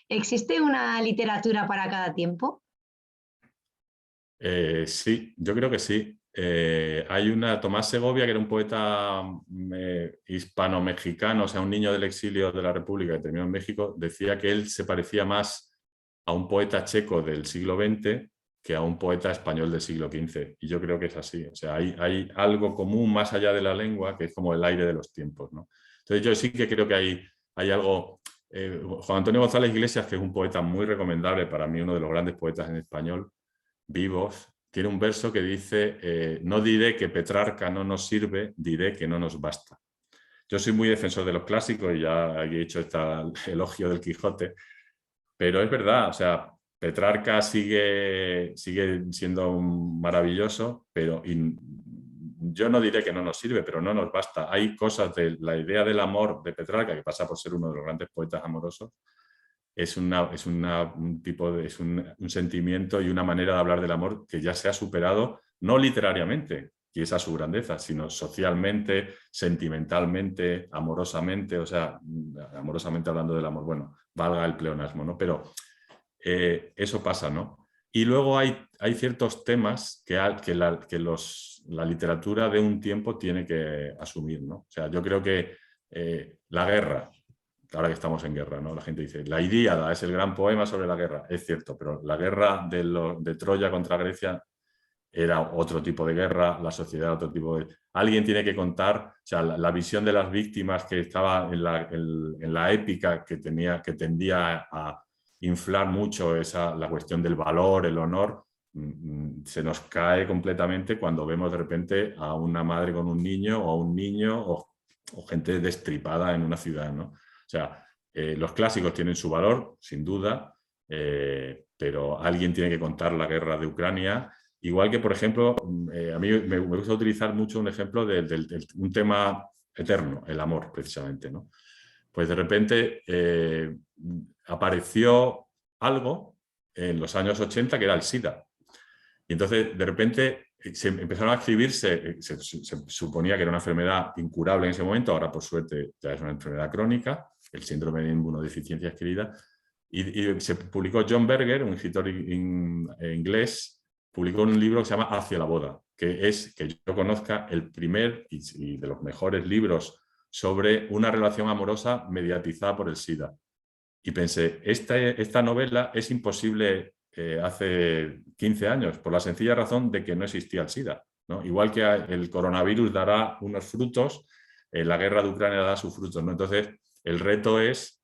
¿Existe una literatura para cada tiempo? Sí, yo creo que sí. Hay Tomás Segovia, que era un poeta hispano-mexicano, o sea, un niño del exilio de la República que terminó en México, decía que él se parecía más a un poeta checo del siglo XX que a un poeta español del siglo XV. Y yo creo que es así. O sea, hay algo común más allá de la lengua que es como el aire de los tiempos, ¿no? Entonces yo sí que creo que hay algo... Juan Antonio González Iglesias, que es un poeta muy recomendable, para mí uno de los grandes poetas en español, vivos, tiene un verso que dice, no diré que Petrarca no nos sirve, diré que no nos basta. Yo soy muy defensor de los clásicos y ya he hecho este elogio del Quijote, pero es verdad, o sea, Petrarca sigue siendo un maravilloso, pero yo no diré que no nos sirve, pero no nos basta. Hay cosas de la idea del amor de Petrarca, que pasa por ser uno de los grandes poetas amorosos, es un sentimiento y una manera de hablar del amor que ya se ha superado, no literariamente, y esa es su grandeza, sino socialmente, sentimentalmente, amorosamente, o sea, amorosamente hablando del amor, bueno, valga el pleonasmo, ¿no? Pero eso pasa, ¿no? Y luego hay ciertos temas la literatura de un tiempo tiene que asumir, ¿no? O sea, yo creo que la guerra, ahora que estamos en guerra, ¿no? La gente dice, la Ilíada es el gran poema sobre la guerra. Es cierto, pero la guerra de Troya contra Grecia era otro tipo de guerra, la sociedad otro tipo de... Alguien tiene que contar, o sea, la visión de las víctimas que estaba en la épica que tendía a inflar mucho la cuestión del valor, el honor, se nos cae completamente cuando vemos de repente a una madre con un niño o a un niño o gente destripada en una ciudad, ¿no? O sea, los clásicos tienen su valor, sin duda, pero alguien tiene que contar la guerra de Ucrania. Igual que, por ejemplo, a mí me gusta utilizar mucho un ejemplo de un tema eterno, el amor, precisamente, ¿no? Pues de repente apareció algo en los años 80 que era el SIDA. Y entonces, de repente, se empezaron a escribirse, se suponía que era una enfermedad incurable en ese momento, ahora por suerte ya es una enfermedad crónica, el síndrome de inmunodeficiencia adquirida, y se publicó John Berger, un escritor inglés, publicó un libro que se llama Hacia la boda, que es, que yo conozca, el primer y de los mejores libros sobre una relación amorosa mediatizada por el SIDA. Y pensé, esta novela es imposible hace 15 años, por la sencilla razón de que no existía el SIDA, ¿no? Igual que el coronavirus dará unos frutos, la guerra de Ucrania dará sus frutos, ¿no? Entonces, el reto es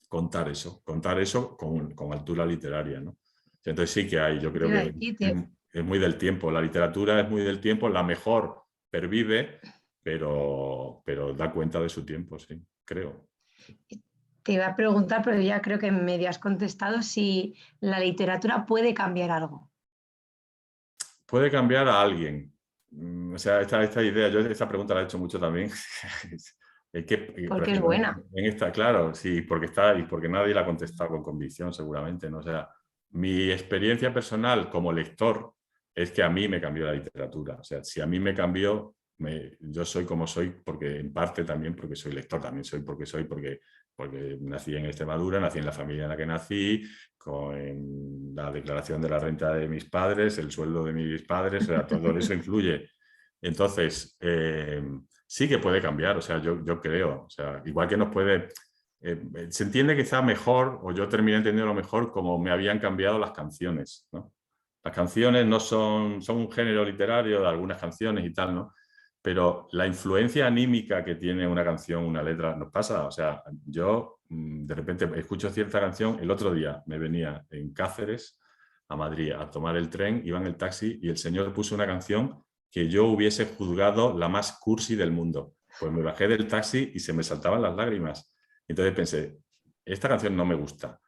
contar eso con altura literaria, ¿no? Entonces sí que hay, yo Te creo iba a que decir, es muy del tiempo, la literatura es muy del tiempo, la mejor pervive, pero da cuenta de su tiempo, sí, creo. te iba a preguntar, pero ya creo que medio has contestado, si la literatura puede cambiar algo. Puede cambiar a alguien. O sea, esta idea, yo esta pregunta la he hecho mucho también. Es que, por Porque es ejemplo, buena. en esta, claro, sí, y porque nadie la ha contestado con convicción, seguramente, ¿no? O sea, mi experiencia personal como lector es que a mí me cambió la literatura. O sea, si a mí me cambió, yo soy como soy, porque en parte también porque soy lector, también soy porque nací en Extremadura, nací en la familia en la que nací, con la declaración de la renta de mis padres, el sueldo de mis padres, o sea, todo eso influye. Entonces, sí que puede cambiar, o sea, yo creo, o sea, igual que nos puede, se entiende quizá mejor, o yo terminé entendiendo mejor, cómo me habían cambiado las canciones, ¿no? Las canciones no son un género literario de algunas canciones y tal, ¿no? Pero la influencia anímica que tiene una canción, una letra, nos pasa. O sea, yo de repente escucho cierta canción. El otro día me venía en Cáceres a Madrid a tomar el tren, iba en el taxi y el señor puso una canción que yo hubiese juzgado la más cursi del mundo. Pues me bajé del taxi y se me saltaban las lágrimas. Entonces pensé, esta canción no me gusta.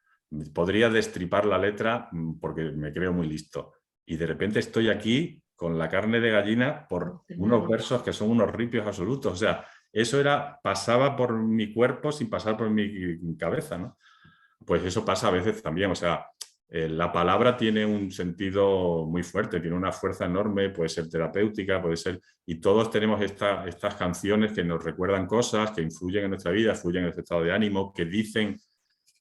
Podría destripar la letra porque me creo muy listo. Y de repente estoy aquí con la carne de gallina por unos versos que son unos ripios absolutos. O sea, eso pasaba por mi cuerpo sin pasar por mi cabeza, ¿no? Pues eso pasa a veces también. O sea, la palabra tiene un sentido muy fuerte, tiene una fuerza enorme, puede ser terapéutica, puede ser... Y todos tenemos estas canciones que nos recuerdan cosas, que influyen en nuestra vida, influyen en nuestro estado de ánimo, que dicen,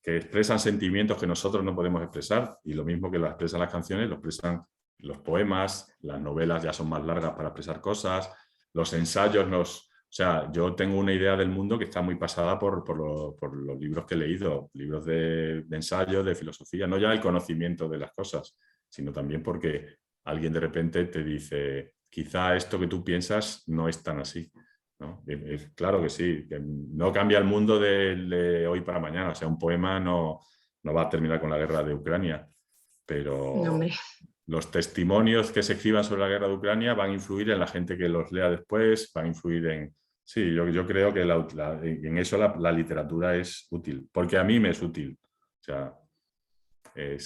que expresan sentimientos que nosotros no podemos expresar, y lo mismo que lo expresan las canciones, lo expresan los poemas, las novelas ya son más largas para expresar cosas, los ensayos O sea, yo tengo una idea del mundo que está muy pasada por los libros que he leído, libros de ensayo, de filosofía, no ya el conocimiento de las cosas, sino también porque alguien de repente te dice, quizá esto que tú piensas no es tan así. ¿No? Claro que sí, que no cambia el mundo de hoy para mañana. O sea, un poema no va a terminar con la guerra de Ucrania, No, pero hombre. los testimonios que se escriban sobre la guerra de Ucrania van a influir en la gente que los lea después, van a influir en... Sí, yo creo que en eso la literatura es útil, porque a mí me es útil. O sea,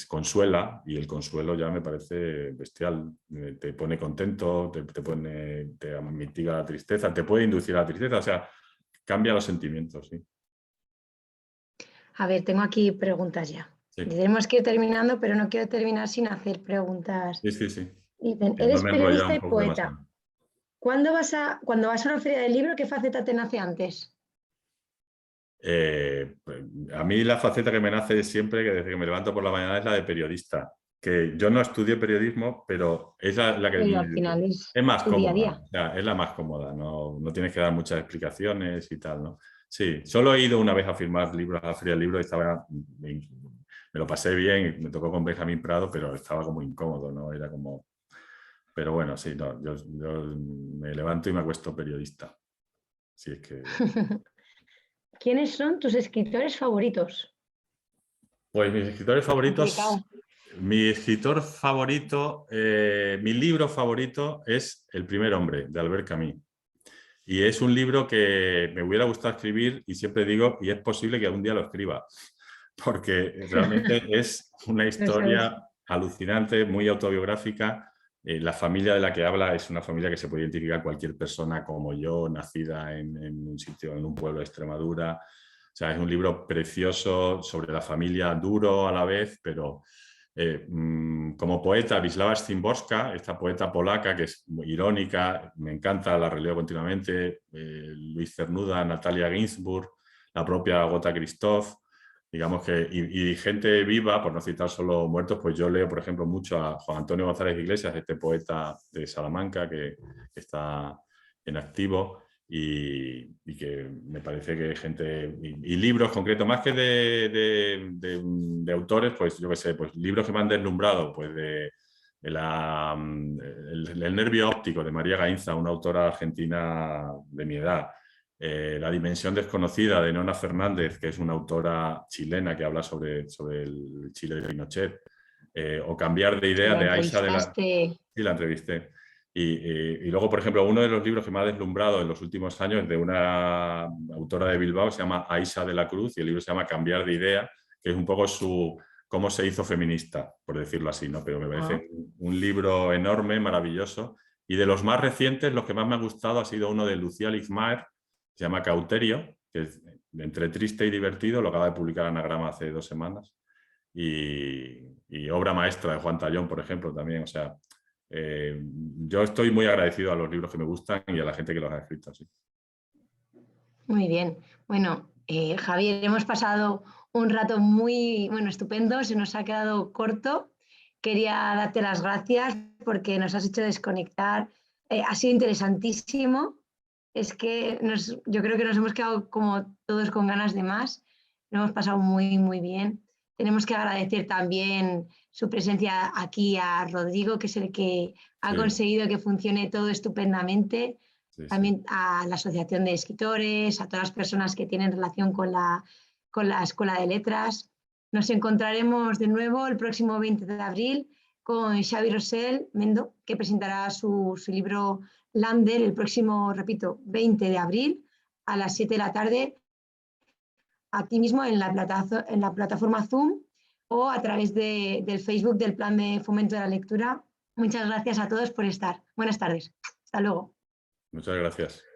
consuela, y el consuelo ya me parece bestial. Te pone contento, te mitiga la tristeza, te puede inducir a la tristeza, o sea, cambia los sentimientos, sí. A ver, tengo aquí preguntas ya. Sí, Tenemos que ir terminando, pero no quiero terminar sin hacer preguntas. sí, sí, sí. Dicen, No eres me he enrollado periodista un y poco poeta. demasiado. Cuando vas a una feria del libro, qué faceta te nace antes? Pues, a mí la faceta que me nace siempre, que desde que me levanto por la mañana, es la de periodista. Que yo no estudié periodismo, pero es la que Pero al final es es más tu día a cómoda. día. O sea, es la más cómoda. No tienes que dar muchas explicaciones y tal, ¿no? Sí, solo he ido una vez a firmar libros a la Feria del Libro y me lo pasé bien, y me tocó con Benjamín Prado, pero estaba como incómodo, ¿no? Era como... Pero bueno, sí, no, yo me levanto y me acuesto periodista. Sí, es que... ¿Quiénes son tus escritores favoritos? Pues mis escritores Complicado. favoritos, mi escritor favorito, mi libro favorito es El primer hombre, de Albert Camus. Y es un libro que me hubiera gustado escribir y siempre digo, y es posible que algún día lo escriba, porque realmente es una Eso es. historia alucinante, muy autobiográfica. La familia de la que habla es una familia que se puede identificar cualquier persona como yo, nacida en un sitio, en un pueblo de Extremadura. O sea, es un libro precioso sobre la familia, duro a la vez, pero como poeta, Wisława Szymborska, esta poeta polaca que es muy irónica, me encanta, la releo continuamente, Luis Cernuda, Natalia Ginzburg, la propia Agota Christoph, digamos que, y gente viva, por no citar solo muertos, pues yo leo, por ejemplo, mucho a Juan Antonio González Iglesias, este poeta de Salamanca que está en activo. Y que me parece que gente y libros concretos, más que de autores, pues yo qué sé, pues libros que me han deslumbrado, pues el nervio óptico de María Gainza, una autora argentina de mi edad. La dimensión desconocida de Nona Fernández, que es una autora chilena que habla sobre el Chile de Pinochet. O Cambiar de Que idea la de Aisha de la... entrevistaste. Sí, la entrevisté. Y luego, por ejemplo, uno de los libros que me ha deslumbrado en los últimos años es de una autora de Bilbao, se llama Aisha de la Cruz, y el libro se llama Cambiar de idea, que es un poco cómo se hizo feminista, por decirlo así, ¿no? Pero me Ah, parece un libro enorme, maravilloso. Y de los más recientes, los que más me ha gustado ha sido uno de Lucía Ligmaer, se llama Cauterio, que es entre triste y divertido, lo acaba de publicar Anagrama hace 2 semanas. Y obra maestra de Juan Tallón, por ejemplo, también. O sea, yo estoy muy agradecido a los libros que me gustan y a la gente que los ha escrito. Sí. muy bien. Bueno, Javier, hemos pasado un rato muy, bueno, estupendo, se nos ha quedado corto. Quería darte las gracias porque nos has hecho desconectar. Ha sido interesantísimo. Es que yo creo que nos hemos quedado como todos con ganas de más. lo hemos pasado muy, muy bien. Tenemos que agradecer también su presencia aquí a Rodrigo, que es el que ha Sí, conseguido que funcione todo estupendamente. sí, sí. También a la Asociación de Escritores, a todas las personas que tienen relación con la Escuela de Letras. Nos encontraremos de nuevo el próximo 20 de abril con Xavi Rosell Mendo, que presentará su libro Lander el próximo, repito, 20 de abril a las 7 de la tarde, aquí mismo en la plataforma Zoom o a través del Facebook del Plan de Fomento de la Lectura. Muchas gracias a todos por estar. Buenas tardes. Hasta luego. Muchas gracias.